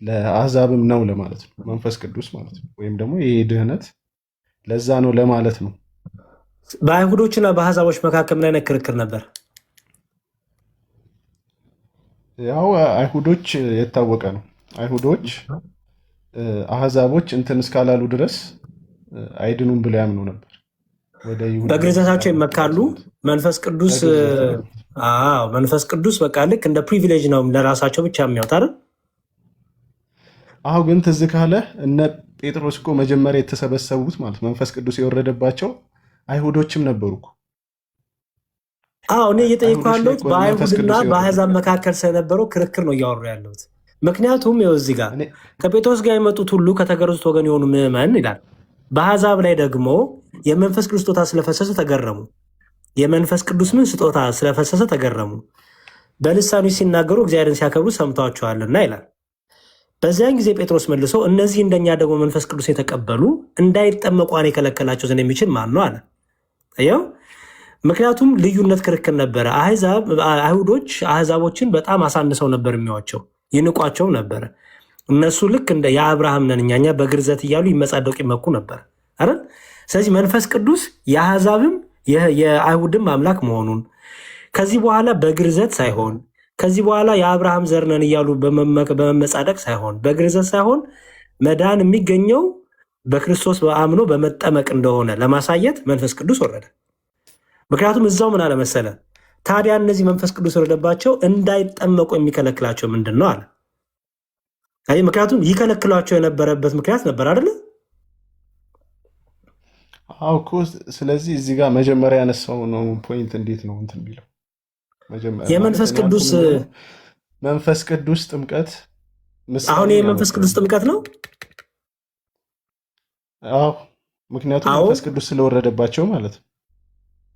[SPEAKER 4] ለአሕዛብም ነው ለማለት ነው መንፈስ ቅዱስ ማለት ነው። ወይም ደግሞ ይሄ ድህነት ለዛ ነው ለማለት ነው።
[SPEAKER 2] በአይሁዶችና በአሕዛቦች መካከል ምን አይነት ክርክር ነበር?
[SPEAKER 4] ያው አይሁዶች የታወቀ ነው። አይሁዶች አሕዛቦች እንትን እስካላሉ ድረስ አይድኑም ብለው ያምኑ ነበር። ወደ ይሁዳ
[SPEAKER 2] በግርዘታቸው ይመካሉ። መንፈስ ቅዱስ በቃ ልክ እንደ ፕሪቪሌጅ ነው ለራሳቸው ብቻ የሚያወጣ አይደል?
[SPEAKER 4] አሁ ግን ትዝ ካለ እነ ጴጥሮስ እኮ መጀመሪያ የተሰበሰቡት ማለት መንፈስ ቅዱስ የወረደባቸው አይሁዶችም ነበሩ እኮ።
[SPEAKER 2] እኔ እየጠየኩ ያለሁት በአይሁድና በአሕዛብ መካከል ስለነበረው ክርክር ነው እያወሩ ያለሁት። ምክንያቱም ይኸው እዚህ ጋር ከጴጥሮስ ጋር የመጡት ሁሉ ከተገረዙት ወገን የሆኑ ምዕመን ይላል። በአሕዛብ ላይ ደግሞ የመንፈስ ቅዱስ ስጦታ ስለፈሰሰ ተገረሙ። የመንፈስ ቅዱስ ምን ስጦታ ስለፈሰሰ ተገረሙ። በልሳኖች ሲናገሩ እግዚአብሔርን ሲያከብሩ ሰምተዋቸዋልና ይላል። በዚያን ጊዜ ጴጥሮስ መልሶ እነዚህ እንደኛ ደግሞ መንፈስ ቅዱስ የተቀበሉ እንዳይጠመቁ የከለከላቸው ዘንድ የሚችል ማን ነው አለ። ይኸው ምክንያቱም ልዩነት ክርክር ነበረ። አይሁዶች አሕዛቦችን በጣም አሳንሰው ነበር የሚዋቸው፣ ይንቋቸው ነበረ። እነሱ ልክ እንደ የአብርሃም ነን እኛ በግርዘት እያሉ ይመጻደቁ ይመኩ ነበር አይደል? ስለዚህ መንፈስ ቅዱስ የአሕዛብም የአይሁድም አምላክ መሆኑን ከዚህ በኋላ በግርዘት ሳይሆን ከዚህ በኋላ የአብርሃም ዘር ነን እያሉ በመመጻደቅ ሳይሆን በግርዘት ሳይሆን መዳን የሚገኘው በክርስቶስ አምኖ በመጠመቅ እንደሆነ ለማሳየት መንፈስ ቅዱስ ወረደ። ምክንያቱም እዛው ምን አለመሰለ፣ ታዲያ እነዚህ መንፈስ ቅዱስ ወረደባቸው እንዳይጠመቁ የሚከለክላቸው ምንድን ነው አለ። ምክንያቱም ይከለክሏቸው የነበረበት ምክንያት ነበር አይደለ?
[SPEAKER 4] አዎ እኮ። ስለዚህ እዚህ ጋር መጀመሪያ ያነሳው ነው ፖይንት እንዴት ነው እንትን ቢለው
[SPEAKER 2] የመንፈስ ቅዱስ
[SPEAKER 4] ጥምቀት
[SPEAKER 2] አሁን የመንፈስ ቅዱስ ጥምቀት ነው።
[SPEAKER 4] አዎ ምክንያቱም መንፈስ ቅዱስ ስለወረደባቸው ማለት ነው።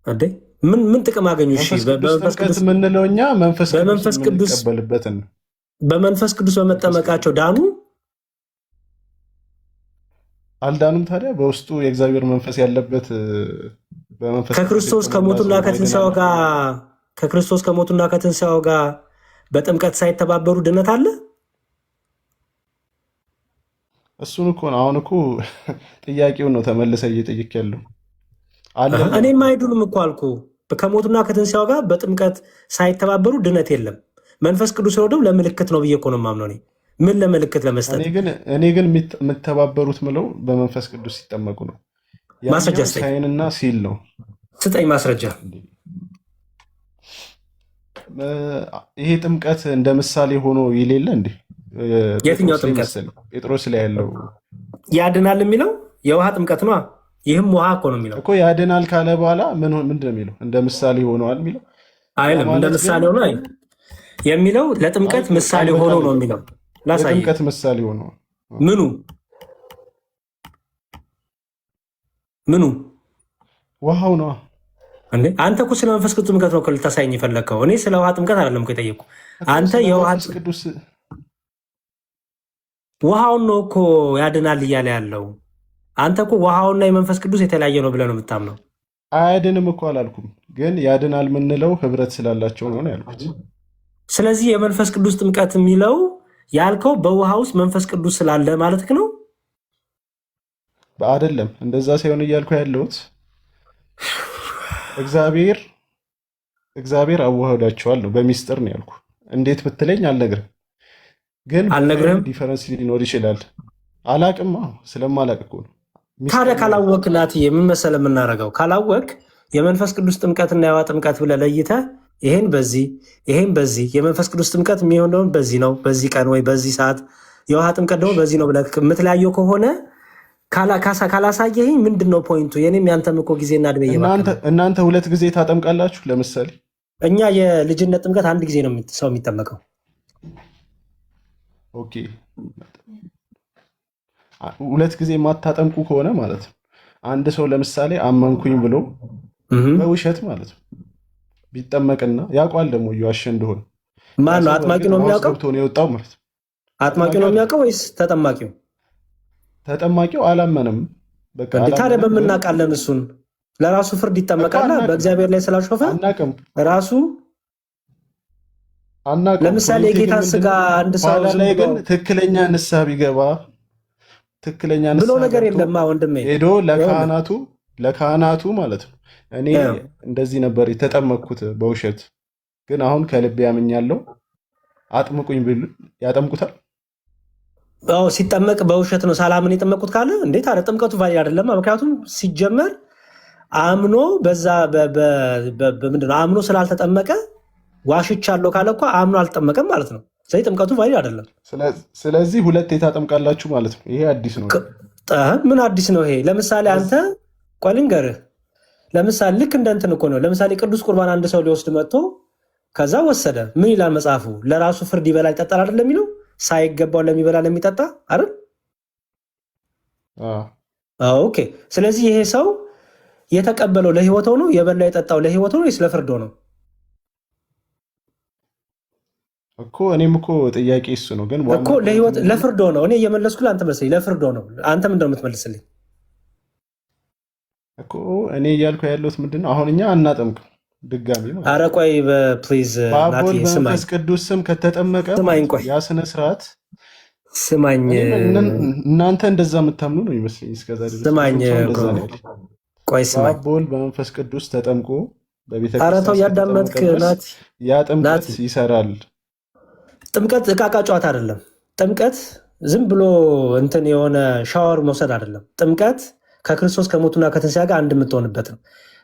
[SPEAKER 2] እንዴ ምን ጥቅም አገኙ? እሺ
[SPEAKER 4] በመንፈስ ቅዱስ የምንለው እኛ መንፈስ ቅዱስ የምንቀበልበትን ነው። በመንፈስ ቅዱስ
[SPEAKER 2] በመጠመቃቸው ዳኑ
[SPEAKER 4] አልዳኑም? ታዲያ በውስጡ የእግዚአብሔር መንፈስ ያለበት በመንፈስ
[SPEAKER 2] ከክርስቶስ ከሞቱና ከትንሣኤው ጋር በጥምቀት ሳይተባበሩ ድነት አለ?
[SPEAKER 4] እሱን እኮ ነው አሁን እኮ ጥያቄውን ነው ተመልሰ እየጠየቅ ያለው።
[SPEAKER 2] እኔም አይዱንም እኮ አልኩ። ከሞቱና ከትንሣኤው ጋር በጥምቀት ሳይተባበሩ ድነት የለም። መንፈስ ቅዱስ ወደው ለምልክት ነው ብዬ እኮ ነው የማምነው። እኔ ምን ለምልክት ለመስጠት?
[SPEAKER 4] እኔ ግን የምተባበሩት ምለው በመንፈስ ቅዱስ ሲጠመቁ ነው።
[SPEAKER 2] ማስረጃ ስጠኝ።
[SPEAKER 4] ሳይንና ሲል ነው
[SPEAKER 2] ስጠኝ ማስረጃ።
[SPEAKER 4] ይሄ ጥምቀት እንደ ምሳሌ ሆኖ ይሌለ እንዴ?
[SPEAKER 2] የትኛው ጥምቀት?
[SPEAKER 4] ጴጥሮስ ላይ ያለው
[SPEAKER 2] ያድናል የሚለው የውሃ ጥምቀት ነው። ይህም ውሃ እኮ ነው የሚለው
[SPEAKER 4] እኮ። ያድናል ካለ በኋላ ምንድን ነው የሚለው? እንደ ምሳሌ ሆነዋል የሚለው
[SPEAKER 2] አይልም። እንደ ምሳሌ ሆኖ የሚለው ለጥምቀት ምሳሌ ሆኖ ነው የሚለው። ላሳይ።
[SPEAKER 4] ለጥምቀት ምሳሌ ሆኖ ምኑ
[SPEAKER 2] ውሃው ነው እንዴ? አንተ እኮ ስለ መንፈስ ቅዱስ ጥምቀት ነው ልታሳይኝ የፈለግከው። እኔ ስለ ውሃ ጥምቀት አይደለም እኮ የጠየኩህ። አንተ የውሃ
[SPEAKER 4] ቅዱስ
[SPEAKER 2] ውሃውን ነው እኮ ያድናል እያለ ያለው። አንተ እኮ ውሃውና የመንፈስ ቅዱስ የተለያየ ነው ብለህ ነው የምታምነው።
[SPEAKER 4] አያድንም እኮ አላልኩም፣ ግን ያድናል የምንለው ህብረት ስላላቸው ነው ያልኩት።
[SPEAKER 2] ስለዚህ የመንፈስ ቅዱስ ጥምቀት የሚለው ያልከው በውሃ ውስጥ መንፈስ ቅዱስ ስላለ ማለት ነው
[SPEAKER 4] አይደለም? እንደዛ ሳይሆን እያልኩ ያለሁት እግዚአብሔር አዋህዳቸዋል ነው፣ በሚስጥር ነው ያልኩ። እንዴት ብትለኝ አልነግርም፣ ግን ዲፈረንስ ሊኖር ይችላል። አላቅም፣ ስለማላቅ እኮ ነው።
[SPEAKER 2] ታዲያ ካላወቅ ናትዬ ምን መሰለህ የምናደርገው? ካላወቅ የመንፈስ ቅዱስ ጥምቀትና የውሃ ጥምቀት ብለህ ለይተህ ይሄን በዚህ የመንፈስ ቅዱስ ጥምቀት የሚሆን ደግሞ በዚህ ነው በዚህ ቀን ወይ በዚህ ሰዓት፣ የውሃ ጥምቀት ደግሞ በዚህ ነው ብለህ የምትለያየው ከሆነ ካላሳየኸኝ ምንድን ነው ፖይንቱ? የኔም ያንተም እኮ ጊዜና እድሜ
[SPEAKER 4] እናንተ 2 ጊዜ ታጠምቃላችሁ። ለምሳሌ
[SPEAKER 2] እኛ የልጅነት ጥምቀት 1 ጊዜ ነው ሰው የሚጠመቀው።
[SPEAKER 4] ኦኬ ሁለት ጊዜ የማታጠምቁ ከሆነ ማለት ነው። አንድ ሰው ለምሳሌ አመንኩኝ ብሎ በውሸት ማለት ነው ቢጠመቅና ያውቋል ደግሞ እየዋሸ እንደሆነ
[SPEAKER 2] ማን ነው አጥማቂ ነው የሚያውቀው?
[SPEAKER 4] ገብቶ ነው የወጣው ማለት ነው።
[SPEAKER 2] አጥማቂ ነው የሚያውቀው ወይስ ተጠማቂው?
[SPEAKER 4] ተጠማቂው አላመንም። በቃ
[SPEAKER 2] ታዲያ በምናውቃለን እሱን ለራሱ ፍርድ ይጠመቃልና በእግዚአብሔር ላይ ስላሾፈ ራሱ ለምሳሌ የጌታን ስጋ አንድ ሰው
[SPEAKER 4] ላይ ግን ትክክለኛ ንስሐ ቢገባ ትክክለኛ ንስሐ
[SPEAKER 2] ብሎ ነገር የለም ወንድሜ
[SPEAKER 4] ሄዶ ለካህናቱ ማለት ነው እኔ እንደዚህ ነበር የተጠመቅኩት በውሸት ግን አሁን ከልቤ ያምኛለሁ አጥምቁኝ ቢል ያጠምቁታል?
[SPEAKER 2] አዎ ሲጠመቅ በውሸት ነው ሳላምን የጠመቁት ካለ እንዴት አለ ጥምቀቱ ቫሊድ አይደለም። ምክንያቱም ሲጀመር አምኖ በዛ በምንድነው አምኖ ስላልተጠመቀ ዋሽቻለሁ ካለ እኮ አምኖ አልተጠመቀም ማለት ነው። ስለዚህ ጥምቀቱ ቫሊድ አይደለም።
[SPEAKER 4] ስለዚህ ሁለት የታጠምቃላችሁ ማለት ነው። ይሄ አዲስ ነው።
[SPEAKER 2] ምን አዲስ ነው ይሄ? ለምሳሌ አንተ ቆይ ልንገርህ፣ ለምሳሌ ልክ እንደ እንትን እኮ ነው። ለምሳሌ ቅዱስ ቁርባን አንድ ሰው ሊወስድ መጥቶ ከዛ ወሰደ። ምን ይላል መጽሐፉ? ለራሱ ፍርድ ይበላል ይጠጣል አይደለም የሚለው? ሳይገባው ለሚበላ ለሚጠጣ አይደል? ኦኬ። ስለዚህ ይሄ ሰው የተቀበለው ለህይወት ነው፣ የበላ የጠጣው ለህይወት ነው ወይስ ለፍርድ ነው?
[SPEAKER 4] እኮ እኔም እኮ ጥያቄ እሱ ነው። ግን
[SPEAKER 2] እኮ ለህይወት ለፍርድ ነው። እኔ እየመለስኩ አንተ መልስልኝ። ለፍርድ ነው። አንተ ምንድን ነው የምትመልስልኝ?
[SPEAKER 4] እኮ እኔ እያልኩ ያለሁት ምንድን ነው አሁን እኛ አናጠምቅም ድጋሚ ነው።
[SPEAKER 2] ኧረ ቆይ ፕሊዝ
[SPEAKER 4] ናቲ በመንፈስ ቅዱስ ስም ከተጠመቀ ያ ስነ ስርዓት
[SPEAKER 2] ስማኝ።
[SPEAKER 4] እናንተ እንደዛ የምታምኑ ነው ይመስለኝ እስከዛ ድረስ።
[SPEAKER 2] ስማኝ ቆይ ስማኝ።
[SPEAKER 4] በወልድ በመንፈስ ቅዱስ ተጠምቆ በቤተ
[SPEAKER 2] ክርስቲያን ኧረ ተው ያዳመጥክ ናቲ።
[SPEAKER 4] ያ ጥምቀት ይሰራል።
[SPEAKER 2] ጥምቀት እቃቃ ጨዋታ አይደለም። ጥምቀት ዝም ብሎ እንትን የሆነ ሻወር መውሰድ አይደለም። ጥምቀት ከክርስቶስ ከሞቱና ከትንሣኤ ጋር አንድ የምትሆንበት ነው።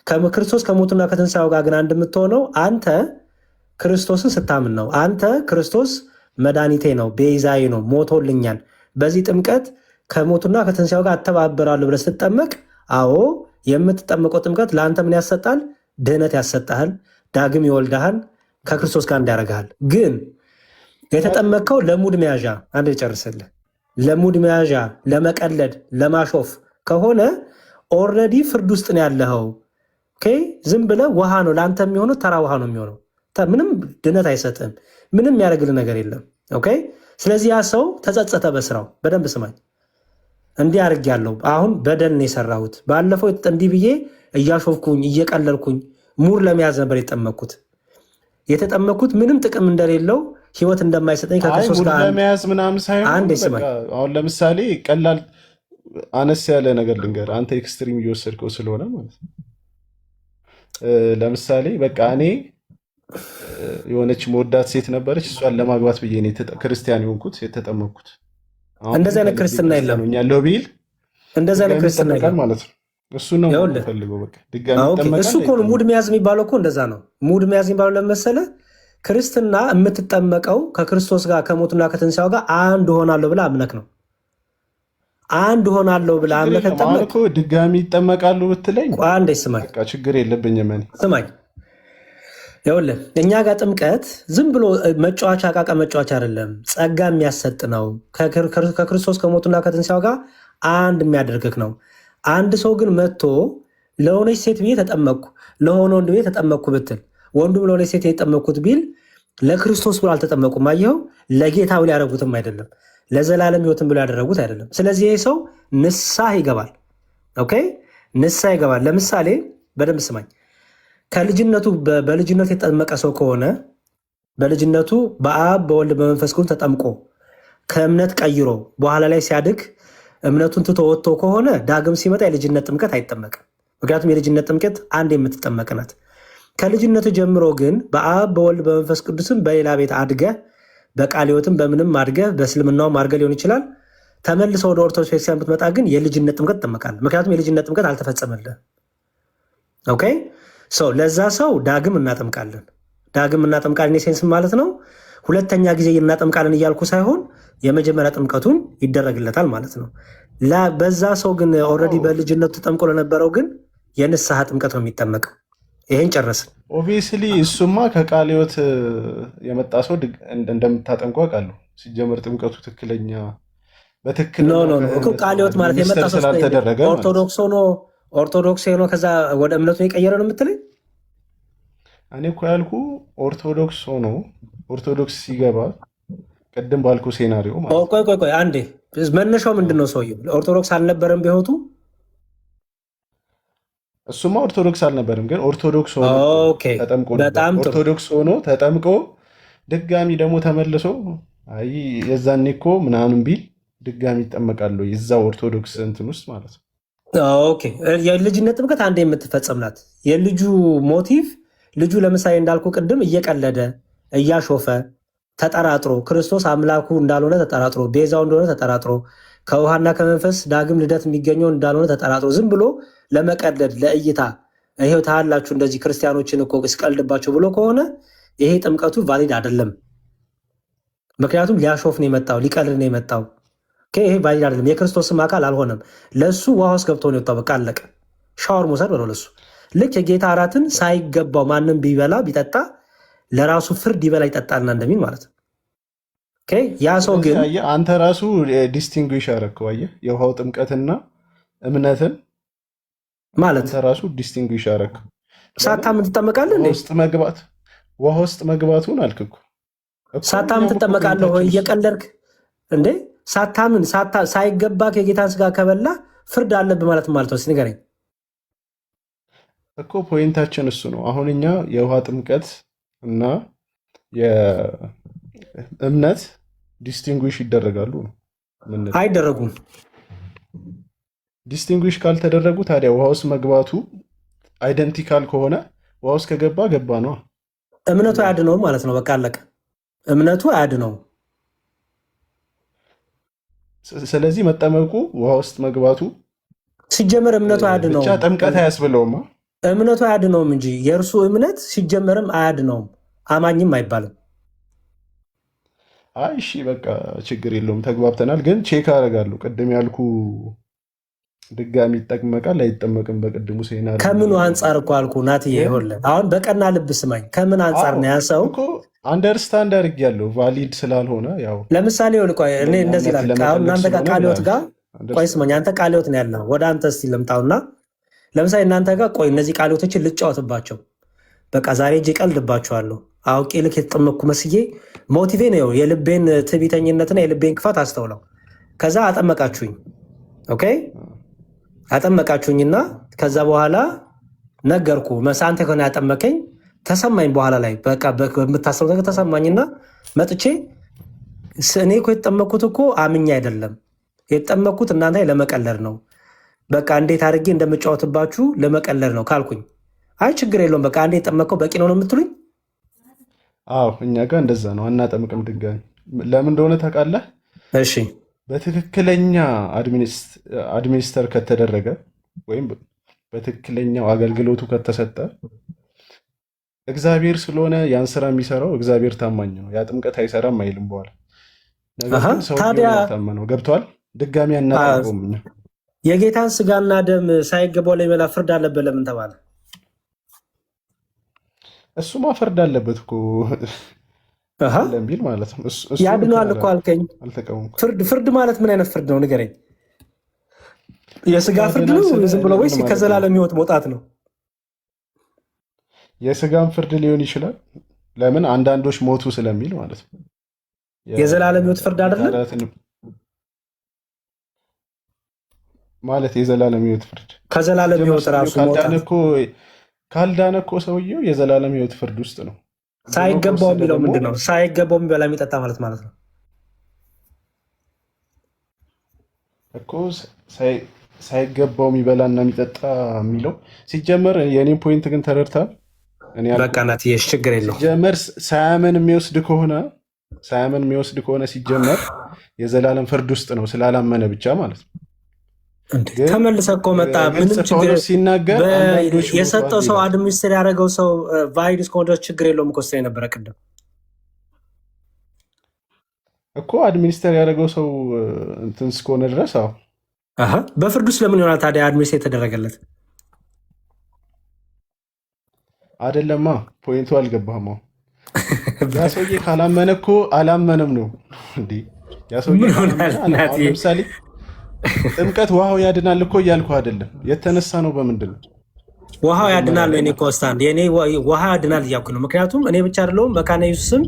[SPEAKER 2] ከክርስቶስ ከሞቱና ከትንሣኤው ጋር ግን አንድ የምትሆነው አንተ ክርስቶስን ስታምን ነው። አንተ ክርስቶስ መድኃኒቴ ነው፣ ቤዛዬ ነው፣ ሞቶልኛል፣ በዚህ ጥምቀት ከሞቱና ከትንሣኤው ጋር አተባበራለሁ ብለህ ስትጠመቅ፣ አዎ የምትጠመቀው ጥምቀት ለአንተ ምን ያሰጣል? ድህነት ያሰጣል፣ ዳግም ይወልድሃል፣ ከክርስቶስ ጋር እንዳያረግሃል። ግን የተጠመቅከው ለሙድ መያዣ አንድ ጨርስልህ፣ ለሙድ መያዣ፣ ለመቀለድ፣ ለማሾፍ ከሆነ ኦልሬዲ ፍርድ ውስጥ ነው ያለኸው። ዝም ብለህ ውሃ ነው ለአንተ የሚሆነው፣ ተራ ውሃ ነው የሚሆነው። ምንም ድነት አይሰጥም። ምንም ያደርግልህ ነገር የለም። ስለዚህ ያ ሰው ተጸጸተ በስራው። በደንብ ስማኝ። እንዲህ አድርጌያለሁ፣ አሁን በደል ነው የሰራሁት። ባለፈው እንዲህ ብዬ እያሾፍኩኝ እየቀለልኩኝ ሙር ለመያዝ ነበር የተጠመኩት ምንም ጥቅም እንደሌለው ህይወት እንደማይሰጠኝ ከክርስቶስ ጋር
[SPEAKER 4] ለመያዝ ምናምን ሳይሆን
[SPEAKER 2] አንድ ስማኝ።
[SPEAKER 4] አሁን ለምሳሌ ቀላል አነስ ያለ ነገር ልንገር፣ አንተ ኤክስትሪም እየወሰድከው ስለሆነ ማለት ነው። ለምሳሌ በቃ እኔ የሆነች መወዳት ሴት ነበረች፣ እሷን ለማግባት ብዬ ክርስቲያን የሆንኩት የተጠመቅኩት።
[SPEAKER 2] እንደዚህ አይነት ክርስትና የለም
[SPEAKER 4] ያለው ቢል
[SPEAKER 2] እንደዚህ አይነት ክርስትና የለም
[SPEAKER 4] ማለት ነው። እሱ ነው የምፈልገው። በቃ ድጋሚ
[SPEAKER 2] እሱ እኮ ነው ሙድ መያዝ የሚባለው እኮ እንደዛ ነው። ሙድ መያዝ የሚባለው ለመሰለ ክርስትና የምትጠመቀው ከክርስቶስ ጋር ከሞቱና ከትንሣኤው ጋር አንድ ሆናለሁ ብላ አምነክ ነው። አንድ ሆናለሁ ብላ አምነክ ተጠመቅ።
[SPEAKER 4] ድጋሚ ይጠመቃሉ ብትለኝ
[SPEAKER 2] አንዴ ስማኝ፣
[SPEAKER 4] ችግር የለብኝም።
[SPEAKER 2] ስማኝ፣ ይኸውልህ እኛ ጋር ጥምቀት ዝም ብሎ መጫወቻ ዕቃ መጫወቻ አይደለም፣ ጸጋ የሚያሰጥ ነው። ከክርስቶስ ከሞቱና ከትንሣኤው ጋር አንድ የሚያደርግክ ነው። አንድ ሰው ግን መጥቶ ለሆነች ሴት ብዬ ተጠመቅኩ፣ ለሆነ ወንድ ብዬ ተጠመቅኩ ብትል፣ ወንዱም ለሆነች ሴት የተጠመቅኩት ቢል ለክርስቶስ ብሎ አልተጠመቁም። አየኸው? ለጌታ ብሎ ያደረጉትም አይደለም፣ ለዘላለም ሕይወትን ብሎ ያደረጉት አይደለም። ስለዚህ ይሄ ሰው ንስሐ ይገባል። ንስሐ ይገባል። ለምሳሌ በደንብ ስማኝ። በልጅነቱ የተጠመቀ ሰው ከሆነ በልጅነቱ በአብ በወልድ በመንፈስ ቅዱስ ተጠምቆ ከእምነት ቀይሮ በኋላ ላይ ሲያድግ እምነቱን ትቶ ወጥቶ ከሆነ ዳግም ሲመጣ የልጅነት ጥምቀት አይጠመቅም። ምክንያቱም የልጅነት ጥምቀት አንድ የምትጠመቅ ናት። ከልጅነቱ ጀምሮ ግን በአብ በወልድ በመንፈስ ቅዱስም በሌላ ቤት አድገህ በቃለ ሕይወትም በምንም አድገህ በእስልምናውም አድገህ ሊሆን ይችላል። ተመልሰ ወደ ኦርቶዶክስ ቤተክርስቲያን ብትመጣ ግን የልጅነት ጥምቀት ትጠመቃለህ። ምክንያቱም የልጅነት ጥምቀት አልተፈጸመልህም። ለዛ ሰው ዳግም እናጠምቃለን። ዳግም እናጠምቃለን ሴንስ ማለት ነው። ሁለተኛ ጊዜ እናጠምቃለን እያልኩ ሳይሆን የመጀመሪያ ጥምቀቱን ይደረግለታል ማለት ነው። በዛ ሰው ግን ኦልሬዲ በልጅነቱ ተጠምቆ ለነበረው ግን የንስሐ ጥምቀት ነው የሚጠመቀው። ይሄን ጨረስን።
[SPEAKER 4] ኦብቪየስሊ እሱማ ከቃለ ሕይወት የመጣ ሰው እንደምታጠምቁ አውቃለሁ። ሲጀመር ጥምቀቱ ትክክለኛ በትክክል
[SPEAKER 2] ቃለ ሕይወት ማለት የመጣ ሰው
[SPEAKER 4] ስላልተደረገ
[SPEAKER 2] ኦርቶዶክስ ሆኖ ከዛ ወደ እምነቱ የቀየረ ነው የምትለኝ?
[SPEAKER 4] እኔ እኮ ያልኩ ኦርቶዶክስ ሆኖ ኦርቶዶክስ ሲገባ ቅድም ባልኩ ሴናሪዮ ማለት
[SPEAKER 2] ቆይ አንዴ፣ መነሻው ምንድን ነው? ሰውየው ኦርቶዶክስ አልነበረም በሕይወቱ?
[SPEAKER 4] እሱማ ኦርቶዶክስ አልነበረም፣ ግን ኦርቶዶክስ ሆኖ ተጠምቆ ኦርቶዶክስ ሆኖ ተጠምቆ ድጋሚ ደግሞ ተመልሶ አይ የዛኔ እኮ ምናምን ቢል ድጋሚ ይጠመቃሉ የዛው ኦርቶዶክስ እንትን ውስጥ ማለት ነው።
[SPEAKER 2] ኦኬ የልጅነት ጥምቀት አንዴ የምትፈጸም ናት። የልጁ ሞቲቭ ልጁ ለምሳሌ እንዳልኩ ቅድም እየቀለደ እያሾፈ ተጠራጥሮ ክርስቶስ አምላኩ እንዳልሆነ ተጠራጥሮ ቤዛው እንደሆነ ተጠራጥሮ ከውሃና ከመንፈስ ዳግም ልደት የሚገኘው እንዳልሆነ ተጠራጥሮ ዝም ብሎ ለመቀለድ ለእይታ ይሄው ታላችሁ እንደዚህ ክርስቲያኖችን እኮ እስቀልድባቸው ብሎ ከሆነ ይሄ ጥምቀቱ ቫሊድ አይደለም። ምክንያቱም ሊያሾፍ ነው የመጣው፣ ሊቀልድ ነው የመጣው። ይሄ ቫሊድ አይደለም። የክርስቶስም አካል አልሆነም። ለሱ ውሃ ውስጥ ገብቶ ነው የወጣው። በቃ አለቀ። ሻወር መውሰድ በለው ለሱ። ልክ የጌታ እራትን ሳይገባው ማንም ቢበላ ቢጠጣ ለራሱ ፍርድ ይበላ ይጠጣልና እንደሚል ማለት ነው። ያ ሰው ግን
[SPEAKER 4] አንተ ራሱ ዲስቲንጉሽ አደረግከው። አየህ የውሃው ጥምቀትና እምነትን
[SPEAKER 2] ማለት
[SPEAKER 4] አንተ ራሱ ዲስቲንጉሽ አደረግከው።
[SPEAKER 2] ሳታምን ትጠመቃለህ እንዴ?
[SPEAKER 4] ውሃ ውስጥ መግባቱን አልክ እኮ።
[SPEAKER 2] ሳታምን ትጠመቃለህ ወይ? እየቀለድክ እንዴ? ሳታምን ሳይገባ የጌታን ስጋ ከበላ ፍርድ አለብህ ማለት ነው። ንገረኝ
[SPEAKER 4] እኮ። ፖይንታችን እሱ ነው። አሁን እኛ የውሃ ጥምቀት እና የእምነት ዲስቲንጉሽ ይደረጋሉ ነው?
[SPEAKER 2] አይደረጉም።
[SPEAKER 4] ዲስቲንጉሽ ካልተደረጉ ታዲያ ውሃ ውስጥ መግባቱ አይደንቲካል ከሆነ ውሃ ውስጥ ከገባ ገባ ነው።
[SPEAKER 2] እምነቱ አያድነውም ማለት ነው። በቃ አለቀ። እምነቱ አያድነውም።
[SPEAKER 4] ስለዚህ መጠመቁ ውሃ ውስጥ መግባቱ
[SPEAKER 2] ሲጀመር እምነቱ አያድነውም።
[SPEAKER 4] ብቻ ጥምቀት አያስብለውም።
[SPEAKER 2] እምነቱ አያድነውም እንጂ የእርሱ እምነት ሲጀመርም አያድነውም። አማኝም አይባልም።
[SPEAKER 4] አይ እሺ በቃ ችግር የለውም ተግባብተናል። ግን ቼክ አደርጋለሁ። ቅድም ያልኩ ድጋሚ ይጠመቃል አይጠመቅም? በቅድሙ ሴናሪዮ
[SPEAKER 2] ከምኑ አንጻር እኮ አልኩ ናትዬ። ይኸውልህ አሁን በቀና ልብ ስማኝ። ከምን አንጻር ነው ያ ሰው
[SPEAKER 4] አንደርስታንድ አድርጌያለሁ። ቫሊድ ስላልሆነ ያው
[SPEAKER 2] ለምሳሌ እኔ እንደዚህ ላልክ አሁን እናንተ ጋር ቃለ ሕይወት ጋር ቆይ ስማኝ። አንተ ቃለ ሕይወት ነው ያለው። ወደ አንተ እስኪ ልምጣውና ለምሳሌ እናንተ ጋር ቆይ እነዚህ ቃለ ሕይወቶችን ልጫወትባቸው። በቃ ዛሬ እጅ ቀልድባቸዋለሁ። አውቄ ልክ የተጠመቅኩ መስዬ ሞቲቬ ነው የልቤን ትዕቢተኝነትና የልቤን ክፋት አስተውለው። ከዛ አጠመቃችሁኝ። ኦኬ አጠመቃችሁኝና ከዛ በኋላ ነገርኩ አንተ ከሆነ ያጠመቀኝ ተሰማኝ። በኋላ ላይ በቃ በምታስረው ነገር ተሰማኝና መጥቼ እኔ እኮ የተጠመቅኩት እኮ አምኜ አይደለም የተጠመቅኩት እናንተ ለመቀለድ ነው። በቃ እንዴት አድርጌ እንደምጫወትባችሁ ለመቀለድ ነው ካልኩኝ፣ አይ ችግር የለውም በቃ አንዴ የጠመቀው በቂ ነው የምትሉኝ?
[SPEAKER 4] አዎ እኛ ጋር እንደዛ ነው። አናጠምቅም ድጋሚ። ለምን እንደሆነ ታውቃለህ?
[SPEAKER 2] እሺ
[SPEAKER 4] በትክክለኛ አድሚኒስተር ከተደረገ ወይም በትክክለኛው አገልግሎቱ ከተሰጠ እግዚአብሔር ስለሆነ ያን ስራ የሚሰራው እግዚአብሔር ታማኝ ነው። ያ ጥምቀት አይሰራም አይልም በኋላ። ነገር ግን ሰው ታመነው ገብቷል። ድጋሚ አናጠምቀውም እኛ።
[SPEAKER 2] የጌታን ስጋና ደም ሳይገባው ለሚበላ ፍርድ አለበት ለምን ተባለ?
[SPEAKER 4] እሱማ ፍርድ አለበት እኮ ለሚል ማለት ነው።
[SPEAKER 2] ያድነዋል እኮ አልከኝ። ፍርድ ማለት ምን አይነት ፍርድ ነው ንገረኝ። የስጋ ፍርድ ነው ዝም ብሎ ወይስ ከዘላለም ሕይወት መውጣት ነው?
[SPEAKER 4] የስጋም ፍርድ ሊሆን ይችላል። ለምን አንዳንዶች ሞቱ ስለሚል ማለት ነው።
[SPEAKER 2] የዘላለም ሕይወት ፍርድ አይደለም
[SPEAKER 4] ማለት የዘላለም ሕይወት ፍርድ
[SPEAKER 2] ከዘላለም ሕይወት ራሱ
[SPEAKER 4] ካልዳነ እኮ ሰውየው የዘላለም ሕይወት ፍርድ ውስጥ ነው።
[SPEAKER 2] ሳይገባው የሚለው ምንድን ነው? ሳይገባው የሚበላ የሚጠጣ ማለት ነው
[SPEAKER 4] እኮ። ሳይገባው የሚበላ እና የሚጠጣ የሚለው ሲጀመር የእኔም ፖይንት ግን ተረድታል።
[SPEAKER 2] በቃ ናትዬ ችግር የለውም።
[SPEAKER 4] ሲጀመር ሳያምን የሚወስድ ከሆነ ሲጀመር የዘላለም ፍርድ ውስጥ ነው ስላላመነ ብቻ ማለት ነው።
[SPEAKER 2] ተመልሰህ እኮ መጣ። ምንም ችግር
[SPEAKER 4] ሲናገር
[SPEAKER 2] የሰጠው ሰው አድሚኒስትር ያደረገው ሰው ቫሊድ እስከሆነ ድረስ ችግር የለውም እኮ ስትል የነበረ ቅድም
[SPEAKER 4] እኮ አድሚኒስትር ያደረገው ሰው እንትን እስከሆነ ድረስ አዎ።
[SPEAKER 2] በፍርድ ውስጥ ለምን ይሆናል ታዲያ አድሚኒስትር የተደረገለት?
[SPEAKER 4] አይደለማ ፖይንቱ አልገባህም። ያ ሰውዬ ካላመነ እኮ አላመነም ነው እንዴ? ያ ሰው ለምሳሌ ጥምቀት ውሃው ያድናል እኮ እያልኩ አይደለም። የተነሳ ነው በምንድን ነው
[SPEAKER 2] ውሃው ያድናል? እኔ ኮንስታንት የኔ ውሃ ያድናል እያልኩ ነው። ምክንያቱም እኔ ብቻ አይደለሁም መካነ ኢየሱስም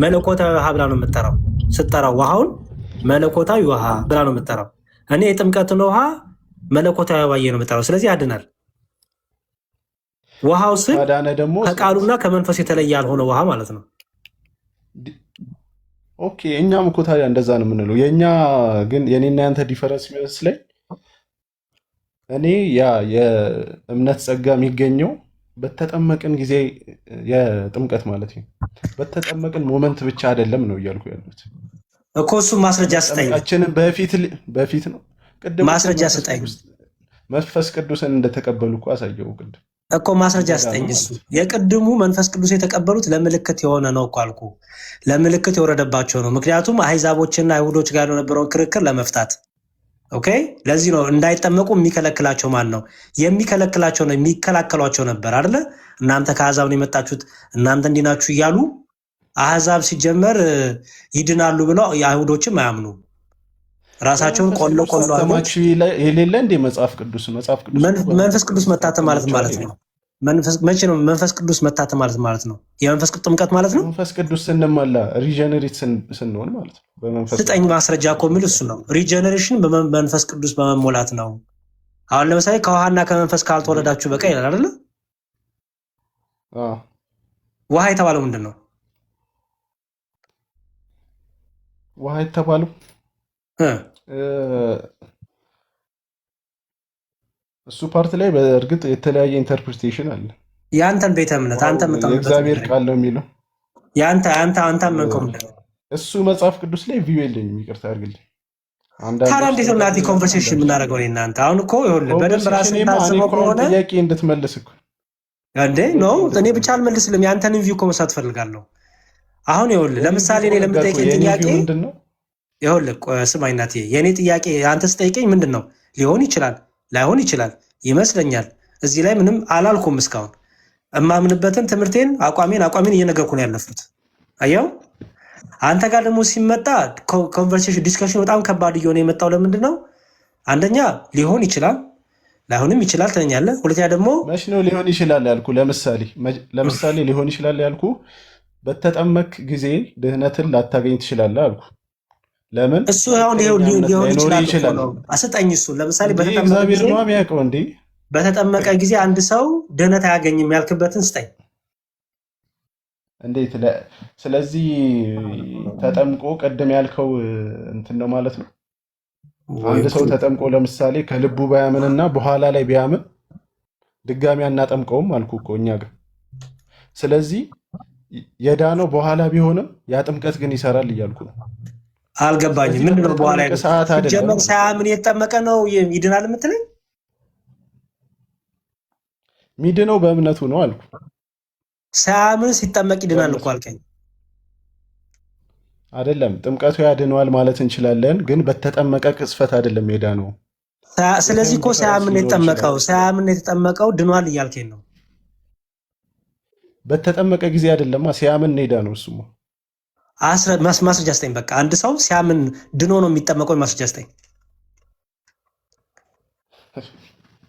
[SPEAKER 2] መለኮታዊ ውሃ ብላ ነው የምጠራው። ስጠራው ውሃውን መለኮታዊ ውሃ ብላ ነው የምጠራው። እኔ የጥምቀትን ውሃ መለኮታዊ ውሃ ነው የምጠራው። ስለዚህ ያድናል። ውሃው ስል ከቃሉና ከመንፈስ የተለየ ያልሆነ ውሃ ማለት ነው።
[SPEAKER 4] ኦኬ፣ እኛም እኮ ታዲያ እንደዛ ነው የምንለው። የእኛ ግን የኔና ያንተ ዲፈረንስ የሚመስለኝ እኔ ያ የእምነት ጸጋ የሚገኘው በተጠመቅን ጊዜ የጥምቀት ማለት ነው በተጠመቅን ሞመንት ብቻ አይደለም ነው እያልኩ ያሉት
[SPEAKER 2] እኮ። እሱ ማስረጃ ስጠኝ።
[SPEAKER 4] በፊት ነው ቅድም
[SPEAKER 2] ማስረጃ ስጠኝ።
[SPEAKER 4] መንፈስ ቅዱስን እንደተቀበሉ እኮ አሳየው ቅድም
[SPEAKER 2] እኮ ማስረጃ ስጠኝ። እሱ የቅድሙ መንፈስ ቅዱስ የተቀበሉት ለምልክት የሆነ ነው እኮ አልኩ። ለምልክት የወረደባቸው ነው። ምክንያቱም አሕዛቦችና አይሁዶች ጋር የነበረውን ክርክር ለመፍታት ኦኬ። ለዚህ ነው እንዳይጠመቁ የሚከለክላቸው ማን ነው? የሚከለክላቸው ነው፣ የሚከላከሏቸው ነበር አይደለ? እናንተ ከአሕዛብ ነው የመጣችሁት፣ እናንተ እንዲህ ናችሁ እያሉ አሕዛብ ሲጀመር ይድናሉ ብለው የአይሁዶችም አያምኑ ራሳቸውን ቆሎ
[SPEAKER 4] የሌለ እንደ መጽሐፍ ቅዱስ
[SPEAKER 2] መንፈስ ቅዱስ መታተም ማለት ነው። መቼ ነው መንፈስ ቅዱስ መታተም ማለት ነው? የመንፈስ ቅዱስ ጥምቀት ማለት ነው።
[SPEAKER 4] መንፈስ ቅዱስ ስንሞላ ሪጀነሬት ስንሆን ማለት ነው።
[SPEAKER 2] ስጠኝ ማስረጃ እኮ የሚል እሱ ነው። ሪጀነሬሽን በመንፈስ ቅዱስ በመሞላት ነው። አሁን ለምሳሌ ከውሃና ከመንፈስ ካልተወለዳችሁ በቃ ይላል አይደለ? ውሃ የተባለው ምንድን ነው?
[SPEAKER 4] ውሃ የተባለው እሱ ፓርት ላይ በእርግጥ የተለያየ ኢንተርፕሪቴሽን አለ።
[SPEAKER 2] የአንተን ቤተ እምነት አንተ
[SPEAKER 4] የእግዚአብሔር ቃል ነው የሚለው
[SPEAKER 2] አንተ መንከው
[SPEAKER 4] እሱ መጽሐፍ ቅዱስ ላይ ቪው የለኝም፣ ይቅርታ አድርግልኝ።
[SPEAKER 2] ታዲያ እንዴት ነው ናቲ ኮንቨርሴሽን የምናደርገው? እናንተ አሁን እኮ ይኸውልህ በደንብ ራስህን ታስበው ከሆነ
[SPEAKER 4] ጥያቄ እንድትመልስ እኮ
[SPEAKER 2] እንዴ ነው። እኔ ብቻ አልመልስልም፣ ያንተን ቪው እኮ መስራት ፈልጋለሁ። አሁን ይኸውልህ ለምሳሌ እኔ ለምጠይቀኝ ጥያቄ ይኸውልህ ስማኝ ናቲ፣ የእኔ ጥያቄ አንተ ስጠይቀኝ ምንድን ነው ሊሆን ይችላል ላይሆን ይችላል ይመስለኛል። እዚህ ላይ ምንም አላልኩም እስካሁን። እማምንበትን ትምህርቴን አቋሜን እየነገርኩ ነው ያለፉት። አየው አንተ ጋር ደግሞ ሲመጣ ኮንቨርሴሽን ዲስከሽን በጣም ከባድ እየሆነ የመጣው ለምንድን ነው? አንደኛ ሊሆን ይችላል ላይሆንም ይችላል ትለኛለህ። ሁለተኛ ደግሞ
[SPEAKER 4] መች ነው ሊሆን ይችላል ያልኩ? ለምሳሌ ሊሆን ይችላል ያልኩ በተጠመክ ጊዜ ድህነትን ላታገኝ ትችላለህ አልኩ። ለምን
[SPEAKER 2] እሱ አሁን ሊሆን ይችላል አሰጠኝ። እሱ ለምሳሌ በተጠመቀ ጊዜ አንድ ሰው ድህነት አያገኝም ያልክበትን ስጠኝ።
[SPEAKER 4] እንዴት? ስለዚህ ተጠምቆ ቀደም ያልከው እንትን ነው ማለት ነው። አንድ ሰው ተጠምቆ ለምሳሌ ከልቡ ባያምንና በኋላ ላይ ቢያምን ድጋሚ አናጠምቀውም አልኩ እኮ እኛ ጋር። ስለዚህ የዳነው በኋላ ቢሆንም ያ ጥምቀት ግን ይሰራል እያልኩ ነው።
[SPEAKER 2] አልገባኝም። ምንድን ነው በኋላ ጀመር ሳያምን የተጠመቀ ነው ይድናል የምትለኝ?
[SPEAKER 4] ሚድነው በእምነቱ ነው አልኩ።
[SPEAKER 2] ሳያምን ሲጠመቅ ይድናል እኮ አልከኝ።
[SPEAKER 4] አይደለም ጥምቀቱ ያድነዋል ማለት እንችላለን፣ ግን በተጠመቀ ቅጽበት አይደለም የዳነው።
[SPEAKER 2] ስለዚህ እኮ ሳያምን የተጠመቀው ድኗል እያልከኝ ነው።
[SPEAKER 4] በተጠመቀ ጊዜ አይደለም ሲያምን የዳነው እሱማ።
[SPEAKER 2] ማስረጃ ስጠኝ። በቃ አንድ ሰው ሲያምን ድኖ ነው የሚጠመቀው። ማስረጃ ስጠኝ።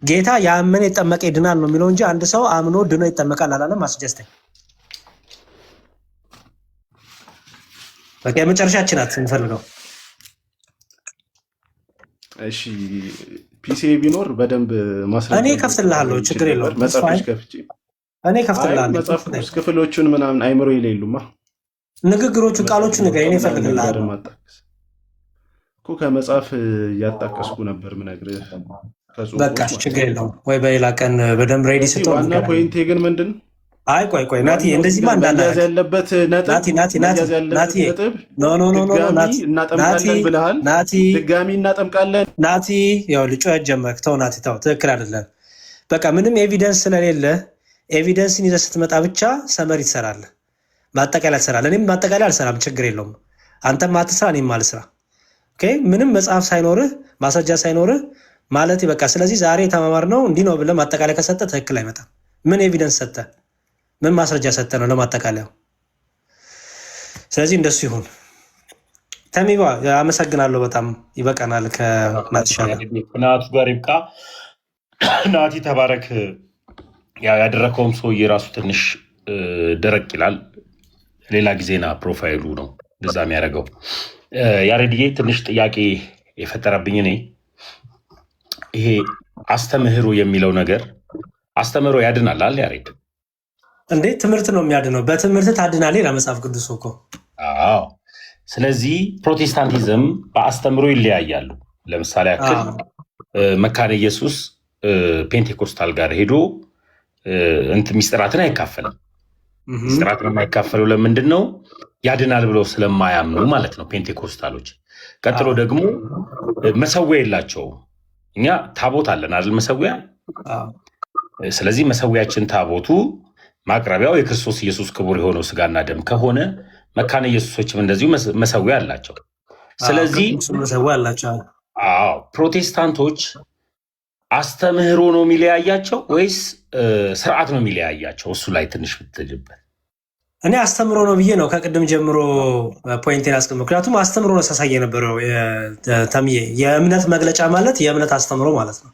[SPEAKER 2] ጌታ ያመነ የጠመቀ ይድናል ነው የሚለው እንጂ አንድ ሰው አምኖ ድኖ ይጠመቃል አላለም። ማስረጃ ስጠኝ። በቃ የመጨረሻችን ናት የምፈልገው።
[SPEAKER 4] እሺ ፒሲ ቢኖር በደንብ ማስረጃ
[SPEAKER 2] እኔ ከፍትልሃለሁ፣ ችግር የለውም።
[SPEAKER 4] መጽሐፎች ከፍቼ
[SPEAKER 2] እኔ ከፍትልሃለሁ።
[SPEAKER 4] መጽሐፍ ክፍሎቹን ምናምን አይምሮ የሌሉማ
[SPEAKER 2] ንግግሮቹ ቃሎቹ ነገር እኔ እፈልግልሃለሁ
[SPEAKER 4] እኮ ከመጽሐፍ እያጣቀስኩ ነበር ምነግርህ።
[SPEAKER 2] በቃ ችግር የለውም ወይ በሌላ ቀን በደንብ ሬዲ ስትሆን።
[SPEAKER 4] ዋና ፖይንቴ ግን ምንድን ነው?
[SPEAKER 2] አይ ቆይ ናቲ፣ እንደዚህማ እንዳናደርግ
[SPEAKER 4] ያለበት ነጥብ እናጠምቃለን ብለሃል። ድጋሚ እናጠምቃለን።
[SPEAKER 2] ናቲ ያው ልጮህ ጀመርክ። ተው ናቲ ተው፣ ትክክል አይደለም። በቃ ምንም ኤቪደንስ ስለሌለ ኤቪደንስን ይዘህ ስትመጣ ብቻ ሰመሪ ትሰራለህ። ማጠቃለያ ትሰራለህ። እኔም ማጠቃለያ አልሰራም፣ ችግር የለውም። አንተም አትስራ፣ እኔም አልስራ። ኦኬ ምንም መጽሐፍ ሳይኖርህ ማስረጃ ሳይኖርህ ማለት በቃ ስለዚህ ዛሬ የተማማርነው እንዲህ ነው ብለህ ማጠቃለያ ከሰጠህ ትክክል አይመጣም። ምን ኤቪደንስ ሰጠህ? ምን ማስረጃ ሰጠህ ነው ለማጠቃለያው? ስለዚህ እንደሱ ይሁን። ተሚባ አመሰግናለሁ። በጣም ይበቃናል። ከናትሻ
[SPEAKER 3] ናቱ ጋር ይብቃ። ናቲ ተባረክ። ያደረከውም ሰውዬ ራሱ ትንሽ ደረቅ ይላል። ሌላ ጊዜና ፕሮፋይሉ ነው እንደዛ የሚያደርገው። ያሬድዬ ትንሽ ጥያቄ የፈጠረብኝ እኔ ይሄ አስተምህሮ የሚለው ነገር አስተምህሮ ያድናል አለ ያሬድ።
[SPEAKER 2] እንዴ ትምህርት ነው የሚያድነው። በትምህርት ታድናለህ ይላል መጽሐፍ ቅዱስ እኮ።
[SPEAKER 3] አዎ። ስለዚህ ፕሮቴስታንቲዝም በአስተምህሮ ይለያያሉ። ለምሳሌ ያክል መካነ ኢየሱስ ፔንቴኮስታል ጋር ሄዶ ሚስጥራትን አይካፈልም። ሚስጥራትን የማይካፈለው ለምንድን ነው? ያድናል ብለው ስለማያምኑ ማለት ነው ፔንቴኮስታሎች። ቀጥሎ ደግሞ መሰዊያ የላቸውም። እኛ ታቦት አለን አይደል? መሰዊያ። ስለዚህ መሰዊያችን ታቦቱ ማቅረቢያው የክርስቶስ ኢየሱስ ክቡር የሆነው ስጋና ደም ከሆነ መካነ ኢየሱሶችም እንደዚሁ መሰዊያ አላቸው። ስለዚህ ፕሮቴስታንቶች አስተምህሮ ነው የሚለያያቸው ወይስ ስርዓት ነው የሚለያያቸው? እሱ ላይ ትንሽ ብትልበት።
[SPEAKER 2] እኔ አስተምሮ ነው ብዬ ነው ከቅድም ጀምሮ ፖይንቴን አስቀምጥ። ምክንያቱም አስተምሮ ነው ሳሳይ የነበረው ተምዬ። የእምነት መግለጫ ማለት የእምነት አስተምሮ ማለት ነው።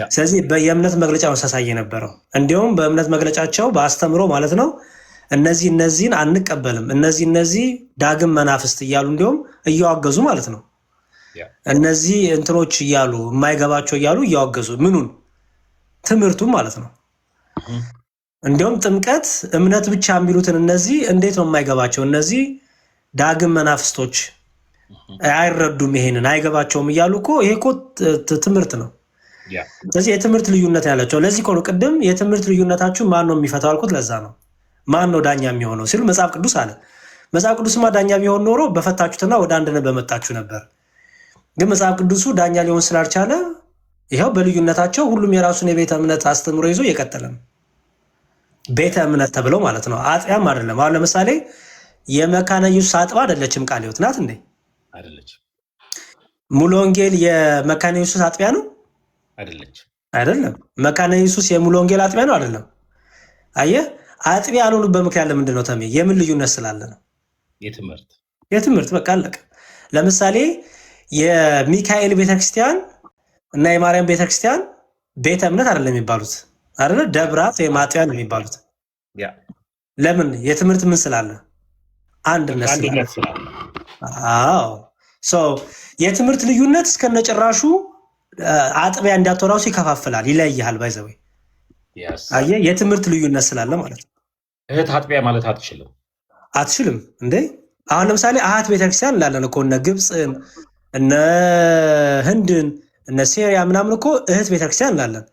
[SPEAKER 2] ስለዚህ የእምነት መግለጫ ነው ሳሳይ የነበረው። እንዲሁም በእምነት መግለጫቸው በአስተምሮ ማለት ነው እነዚህን አንቀበልም፣ እነዚህ ዳግም መናፍስት እያሉ እንዲሁም እያዋገዙ ማለት ነው። እነዚህ እንትኖች እያሉ የማይገባቸው እያሉ እያዋገዙ ምኑን ትምህርቱም ማለት ነው። እንዲሁም ጥምቀት እምነት ብቻ የሚሉትን እነዚህ እንዴት ነው የማይገባቸው? እነዚህ ዳግም መናፍስቶች አይረዱም፣ ይሄንን አይገባቸውም እያሉ እኮ ይሄ እኮ ትምህርት ነው። ስለዚህ የትምህርት ልዩነት ያላቸው ለዚህ እኮ ነው ቅድም የትምህርት ልዩነታችሁ ማን ነው የሚፈታው አልኩት። ለዛ ነው ማን ነው ዳኛ የሚሆነው ሲሉ መጽሐፍ ቅዱስ አለ። መጽሐፍ ቅዱስማ ዳኛ ቢሆን ኖሮ በፈታችሁትና ወደ አንድነት በመጣችሁ ነበር። ግን መጽሐፍ ቅዱሱ ዳኛ ሊሆን ስላልቻለ ይኸው በልዩነታቸው ሁሉም የራሱን የቤተ እምነት አስተምሮ ይዞ እየቀጠለ ነው። ቤተ እምነት ተብለው ማለት ነው። አጥቢያም አይደለም። አሁን ለምሳሌ የመካነ ኢየሱስ አጥባ አይደለችም። ቃለ ሕይወት ናት እንዴ?
[SPEAKER 3] አይደለችም።
[SPEAKER 2] ሙሉ ወንጌል የመካነ ኢየሱስ አጥቢያ ነው? አይደለም። መካነ ኢየሱስ የሙሉ ወንጌል አጥቢያ ነው? አይደለም። አየህ፣ አጥቢያ ያልሆኑበት ምክንያት ለምንድን ነው? ተሜ የምን ልዩነት ስላለ ነው? የትምህርት በቃ አለቀ። ለምሳሌ የሚካኤል ቤተክርስቲያን እና የማርያም ቤተክርስቲያን ቤተ እምነት አይደለም የሚባሉት አይደለ? ደብራት ወይም አጥቢያ ነው የሚባሉት። ለምን? የትምህርት ምን ስላለ? አንድነት ስላለ። አዎ። የትምህርት ልዩነት እስከነጭራሹ አጥቢያ እንዳትወራው ይከፋፍላል፣ ይለያያል። ባይዘው አየህ፣ የትምህርት ልዩነት ስላለ ማለት ነው።
[SPEAKER 3] እህት አጥቢያ ማለት አትችልም እንዴ? አሁን ለምሳሌ አሃት ቤተክርስቲያን እንላለን እኮ እነ ግብፅን እነ ህንድን እነ ሴሪያ ምናምን እኮ እህት ቤተክርስቲያን እንላለን።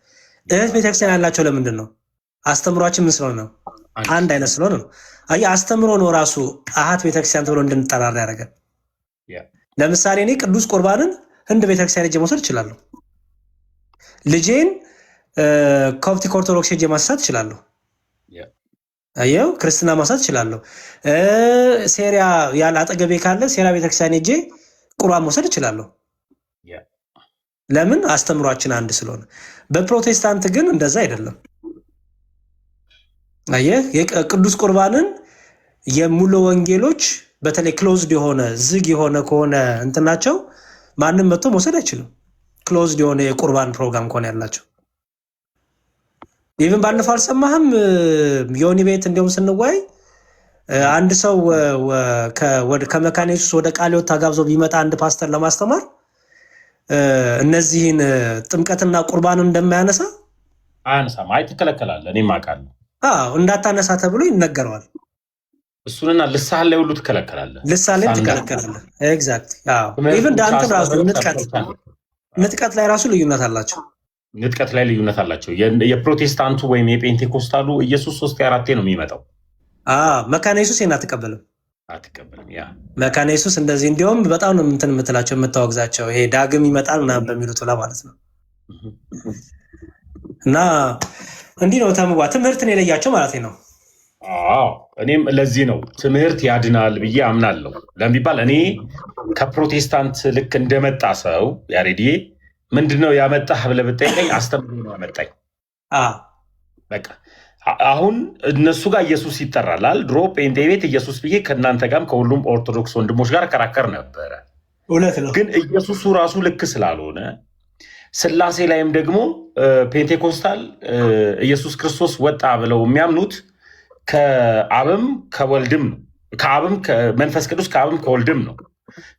[SPEAKER 3] እህት ቤተክርስቲያን ያላቸው ለምንድን ነው? አስተምሯችን ምን ስለሆነ ነው? አንድ አይነት ስለሆነ ነው። አየህ፣ አስተምሮ ነው ራሱ አሃት ቤተክርስቲያን ተብሎ እንድንጠራራ ያደርጋል። ለምሳሌ እኔ ቅዱስ ቁርባንን ህንድ ቤተክርስቲያን ሄጄ መውሰድ እችላለሁ። ልጄን ኮፕቲክ ኦርቶዶክስ ሄጄ ማሳት እችላለሁ። አየው፣ ክርስትና ማሳት እችላለሁ። ሴሪያ ያለ አጠገቤ ካለ ሴሪያ ቤተክርስቲያን ሄጄ ቁርባን መውሰድ እችላለሁ። ለምን? አስተምሯችን አንድ ስለሆነ። በፕሮቴስታንት ግን እንደዛ አይደለም። አየህ፣ የቅዱስ ቁርባንን የሙሉ ወንጌሎች በተለይ ክሎዝድ የሆነ ዝግ የሆነ ከሆነ እንትናቸው ማንም መጥቶ መውሰድ አይችልም። ክሎዝድ የሆነ የቁርባን ፕሮግራም ከሆነ ያላቸው ኢቭን ባለፈው አልሰማህም? ዮኒ ቤት እንዲሁም ስንወያይ አንድ ሰው ከመካነ ኢየሱስ ወደ ቃለ ሕይወት ተጋብዞ ቢመጣ አንድ ፓስተር ለማስተማር እነዚህን ጥምቀትና ቁርባንን እንደማያነሳ አያነሳም። አይ ትከለከላለህ። እኔም አውቃለሁ።
[SPEAKER 2] እንዳታነሳ ተብሎ ይነገረዋል።
[SPEAKER 3] እሱንና ልሳን ላይ ሁሉ ትከለከላለህ።
[SPEAKER 2] ልሳን ላይ ትከለከላለህ። ኤግዛክት። ኢቭን ዳንተ ራሱ ንጥቀት ላይ ራሱ ልዩነት አላቸው።
[SPEAKER 3] ንጥቀት ላይ ልዩነት አላቸው። የፕሮቴስታንቱ ወይም የፔንቴኮስታሉ ኢየሱስ 3-4 ነው የሚመጣው።
[SPEAKER 2] መካነ ኢየሱስ ይሄን አትቀበልም። መካነ ኢየሱስ እንደዚህ እንዲሁም በጣም ነው እንትን የምትላቸው የምታወግዛቸው፣ ይሄ ዳግም ይመጣል ምናምን በሚሉት ላ ማለት ነው። እና እንዲህ ነው ተምዋ ትምህርትን የለያቸው ማለት ነው።
[SPEAKER 3] እኔም ለዚህ ነው ትምህርት ያድናል ብዬ አምናለሁ ለሚባል እኔ ከፕሮቴስታንት ልክ እንደመጣ ሰው ያሬድዬ ምንድነው ያመጣህ ብለህ ብትጠይቀኝ አስተምሮ ነው ያመጣኝ። በቃ
[SPEAKER 10] አሁን እነሱ ጋር ኢየሱስ ይጠራላል። ድሮ ጴንጤ ቤት ኢየሱስ ብዬ ከእናንተ ጋርም ከሁሉም ኦርቶዶክስ ወንድሞች ጋር ከራከር ነበረ። ግን ኢየሱሱ ራሱ ልክ ስላልሆነ ስላሴ ላይም ደግሞ ፔንቴኮስታል ኢየሱስ ክርስቶስ ወጣ ብለው የሚያምኑት ከአብም ከወልድም ነው። ከአብም መንፈስ ቅዱስ ከአብም ከወልድም ነው።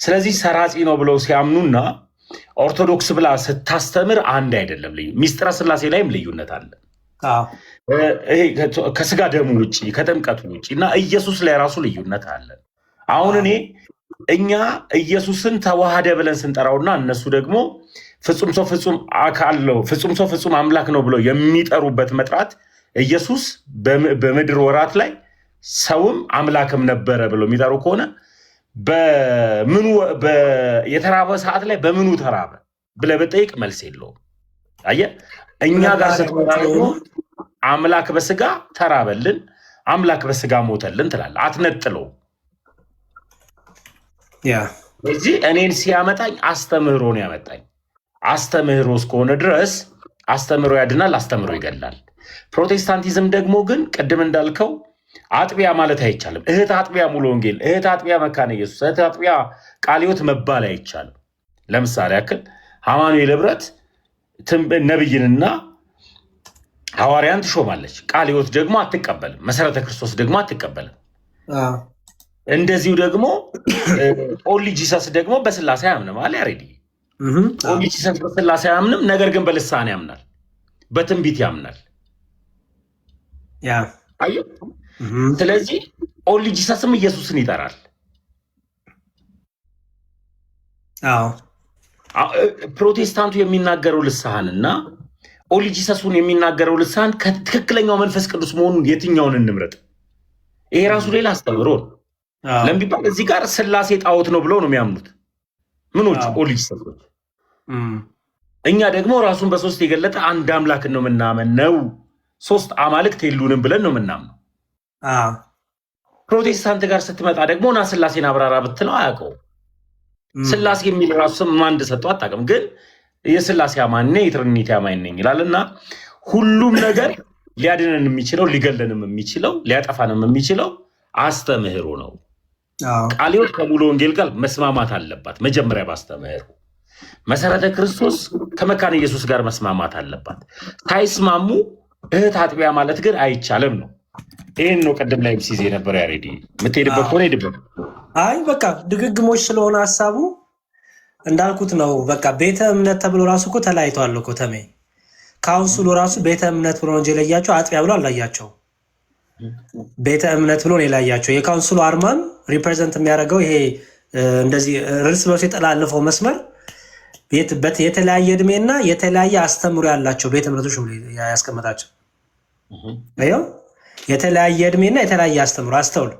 [SPEAKER 10] ስለዚህ ሰራጺ ነው ብለው ሲያምኑና ኦርቶዶክስ ብላ ስታስተምር አንድ አይደለም። ሚስጥረ ስላሴ ላይም ልዩነት አለ። ከስጋ ደሙ ውጭ ከጥምቀቱ ውጭ እና ኢየሱስ ላይ ራሱ ልዩነት አለ። አሁን እኛ ኢየሱስን ተዋሃደ ብለን ስንጠራውና እነሱ ደግሞ ፍጹም ሰው ፍጹም አካል ነው፣ ፍጹም ሰው ፍጹም አምላክ ነው ብለው የሚጠሩበት መጥራት ኢየሱስ በምድር ወራት ላይ ሰውም አምላክም ነበረ ብለው የሚጠሩ ከሆነ በምኑ የተራበ ሰዓት ላይ በምኑ ተራበ ብለህ ብጠይቅ መልስ የለውም። አየህ፣ እኛ ጋር ስትመጣ ደግሞ አምላክ በስጋ ተራበልን፣ አምላክ በስጋ ሞተልን ትላለህ። አትነጥለው። እዚህ እኔን ሲያመጣኝ አስተምህሮ ነው ያመጣኝ። አስተምህሮ እስከሆነ ድረስ አስተምህሮ ያድናል፣ አስተምህሮ ይገላል። ፕሮቴስታንቲዝም ደግሞ ግን ቅድም እንዳልከው አጥቢያ ማለት አይቻልም። እህት አጥቢያ ሙሉ ወንጌል፣ እህት አጥቢያ መካነ ኢየሱስ፣ እህት አጥቢያ ቃለ ሕይወት መባል አይቻልም። ለምሳሌ ያክል አማኑኤል ህብረት ነብይንና ሐዋርያን ትሾማለች፣ ቃለ ሕይወት ደግሞ አትቀበልም፣ መሰረተ ክርስቶስ ደግሞ አትቀበልም። እንደዚሁ ደግሞ ኦንሊ ጂሰስ ደግሞ በስላሴ አያምንም አለ ያሬድ። ኦንሊ ጂሰስ በስላሴ አያምንም፣ ነገር ግን በልሳን ያምናል፣ በትንቢት ያምናል። አየህ፣ ስለዚህ ኦንሊ ጂሰስም ኢየሱስን ይጠራል። ፕሮቴስታንቱ የሚናገረው ልሳንና ኦንሊ ጂሰሱን የሚናገረው ልሳን ከትክክለኛው መንፈስ ቅዱስ መሆኑን የትኛውን እንምረጥ? ይሄ ራሱ ሌላ አስተምሮ ነው። ለምቢባል እዚህ ጋር ስላሴ ጣዖት ነው ብለው ነው የሚያምኑት። ምኖች ኦንሊ ጂሰሶች። እኛ ደግሞ ራሱን በሶስት የገለጠ አንድ አምላክን ነው የምናምን ነው። ሶስት አማልክት የሉንም ብለን ነው የምናምነው። ፕሮቴስታንት ጋር ስትመጣ ደግሞ ና ስላሴን አብራራ ብትለው አያውቀውም። ስላሴ የሚል ራሱ ስም ማን እንደሰጠው አታውቅም። ግን የስላሴ አማኝ ነኝ የትሪኒቲ አማኝ ነኝ ይላል። እና ሁሉም ነገር ሊያድነን የሚችለው ሊገለንም የሚችለው ሊያጠፋንም የሚችለው አስተምህሮ ነው። ቃለ ሕይወት ከሙሉ ወንጌል ጋር መስማማት አለባት። መጀመሪያ ባስተምህሮ መሰረተ ክርስቶስ ከመካነ ኢየሱስ ጋር መስማማት አለባት። ሳይስማሙ እህት አጥቢያ ማለት ግን አይቻልም ነው። ይህን ነው ቀደም ላይ ሲዜ ነበር ያሬዲ የምትሄድበት ሆነ ሄድበት።
[SPEAKER 3] አይ በቃ ድግግሞች ስለሆነ ሀሳቡ እንዳልኩት ነው። በቃ ቤተ እምነት ተብሎ ራሱ እኮ ተለያይተዋል እኮ ተሜ። ካውንስሉ ራሱ ቤተ እምነት ብሎ እንጂ የለያቸው አጥቢያ ብሎ አላያቸው። ቤተ እምነት ብሎ ነው የለያቸው። የካውንስሉ አርማም ሪፕሬዘንት የሚያደርገው ይሄ እንደዚህ እርስ በርስ የተላለፈው መስመር የተለያየ እድሜና የተለያየ አስተምሮ ያላቸው ቤተ እምነቶች ያስቀመጣቸው። ይኸው የተለያየ እድሜና የተለያየ አስተምሮ። አስተውል።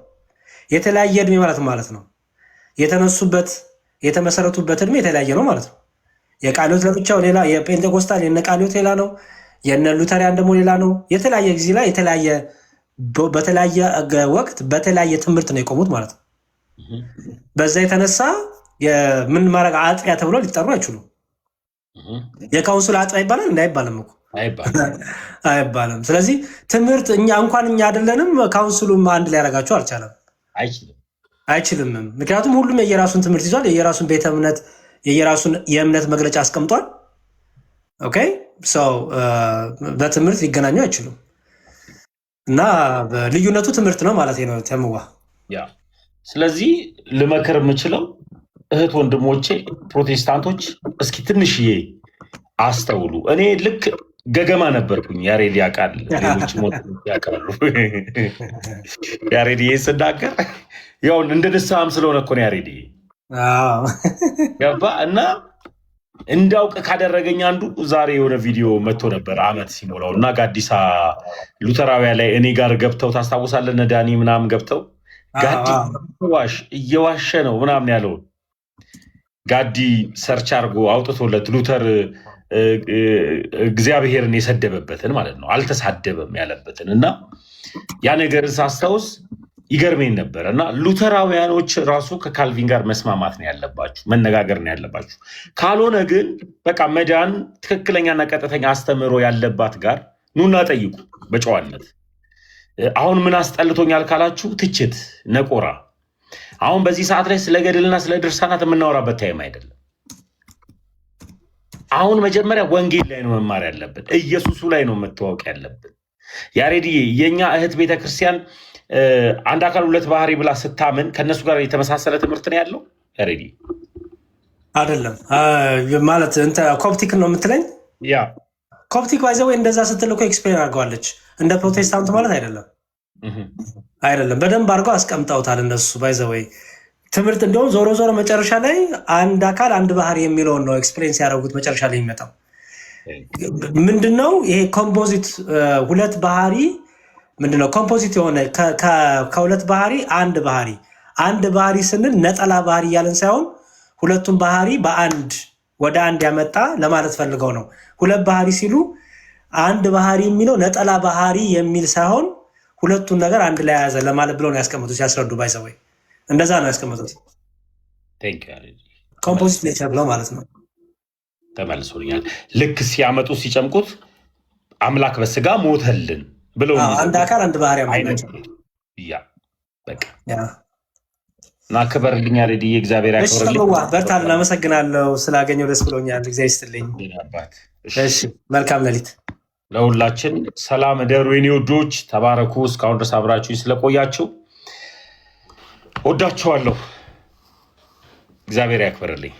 [SPEAKER 3] የተለያየ እድሜ ማለት ነው የተነሱበት የተመሰረቱበት እድሜ የተለያየ ነው ማለት ነው። የቃለ ሕይወት ለብቻው ሌላ፣ የጴንጤኮስታል የነ ቃለ ሕይወት ሌላ ነው፣ የነ ሉተሪያን ደግሞ ሌላ ነው። የተለያየ ጊዜ ላይ በተለያየ ወቅት በተለያየ ትምህርት ነው የቆሙት ማለት ነው። በዛ የተነሳ የምን ማድረግ አጥቢያ ተብሎ ሊጠሩ አይችሉም። የካውንስሉ አጥቢያ ይባላል እንዳይባልም እኮ አይባልም። ስለዚህ ትምህርት እኛ አይደለንም ካውንስሉም አንድ ሊያደርጋቸው አልቻለም፣ አይችልም። ምክንያቱም ሁሉም የየራሱን ትምህርት ይዟል፣ የየራሱን ቤተ እምነት የየራሱን የእምነት መግለጫ አስቀምጧል። ኦኬ ሰው በትምህርት ሊገናኙ አይችሉም። እና ልዩነቱ ትምህርት ነው ማለት ነው ተምዋ።
[SPEAKER 10] ስለዚህ ልመክር የምችለው እህት ወንድሞቼ ፕሮቴስታንቶች እስኪ ትንሽዬ አስተውሉ። እኔ ልክ ገገማ ነበርኩኝ። ያሬድ ያውቃል፣ ሌሎች ያውቃሉ። ያሬድ ስናገር ያው እንደ ንስሐም ስለሆነ እኮ ነው ያሬድ ገባ። እና እንዳውቅ ካደረገኝ አንዱ ዛሬ የሆነ ቪዲዮ መጥቶ ነበር አመት ሲሞላው እና ጋዲሳ ሉተራውያ ላይ እኔ ጋር ገብተው ታስታውሳለህ? እነ ዳኒ ምናምን ገብተው ጋዲ እየዋሸ ነው ምናምን ያለውን ጋዲ ሰርች አድርጎ አውጥቶለት ሉተር እግዚአብሔርን የሰደበበትን ማለት ነው፣ አልተሳደበም ያለበትን እና ያ ነገር ሳስታውስ ይገርመኝ ነበር። እና ሉተራውያኖች ራሱ ከካልቪን ጋር መስማማት ነው ያለባችሁ፣ መነጋገር ነው ያለባችሁ። ካልሆነ ግን በቃ መዳን ትክክለኛና ቀጥተኛ አስተምህሮ ያለባት ጋር ኑና ጠይቁ በጨዋነት። አሁን ምን አስጠልቶኛል ካላችሁ ትችት፣ ነቆራ። አሁን በዚህ ሰዓት ላይ ስለ ገድልና ስለ ድርሳናት የምናወራበት ታይም አይደለም። አሁን መጀመሪያ ወንጌል ላይ ነው መማር ያለብን፣ ኢየሱሱ ላይ ነው መተዋወቅ ያለብን። ያሬድዬ የኛ እህት ቤተክርስቲያን አንድ አካል ሁለት ባህሪ ብላ ስታምን ከነሱ ጋር የተመሳሰለ ትምህርት ነው ያለው። ያሬድዬ
[SPEAKER 3] አይደለም ማለት እንተ ኮፕቲክ ነው የምትለኝ?
[SPEAKER 10] ያ
[SPEAKER 3] ኮፕቲክ ባይዘው እንደዛ ስትል እኮ ኤክስፕሌን አድርገዋለች። እንደ ፕሮቴስታንት ማለት አይደለም። አይደለም በደንብ አድርገው አስቀምጠውታል እነሱ ባይዘው ትምህርት። እንደውም ዞሮ ዞሮ መጨረሻ ላይ አንድ አካል አንድ ባህሪ የሚለውን ነው ኤክስፕሌን ሲያደርጉት መጨረሻ ላይ የሚመጣው ምንድነው? ይሄ ኮምፖዚት ሁለት ባህሪ ምንድነው? ኮምፖዚት የሆነ ከሁለት ባህሪ አንድ ባህሪ ስንል ነጠላ ባህሪ እያለን ሳይሆን ሁለቱም ባህሪ በአንድ ወደ አንድ ያመጣ ለማለት ፈልገው ነው። ሁለት ባህሪ ሲሉ አንድ ባህሪ የሚለው ነጠላ ባህሪ የሚል ሳይሆን ሁለቱን ነገር አንድ ላይ ያዘ ለማለት ብለው ነው ያስቀምጡት። ሲያስረዱ ባይዘወይ እንደዛ ነው ያስቀምጡት። ኮምፖዚት ኔቸር ብለው ማለት ነው።
[SPEAKER 10] ተመልሶልኛል። ልክ ሲያመጡ ሲጨምቁት አምላክ በስጋ ሞተልን ብለው
[SPEAKER 3] አንድ አካል አንድ ባህሪ ማለት
[SPEAKER 10] ያ በቃ እና ክበርልኛ ሬዲ እግዚአብሔር ያክብርልኝ።
[SPEAKER 3] በርታ። እናመሰግናለሁ ስላገኘው ደስ ብሎኛል። እግዚአብሔር ይስጥልኝ። እሺ መልካም ሌሊት
[SPEAKER 10] ለሁላችን። ሰላም እደሩ የኔ ወዶች፣ ተባረኩ። እስካሁን ድረስ አብራችሁኝ ስለቆያችሁ ወዳችኋለሁ። እግዚአብሔር ያክብርልኝ።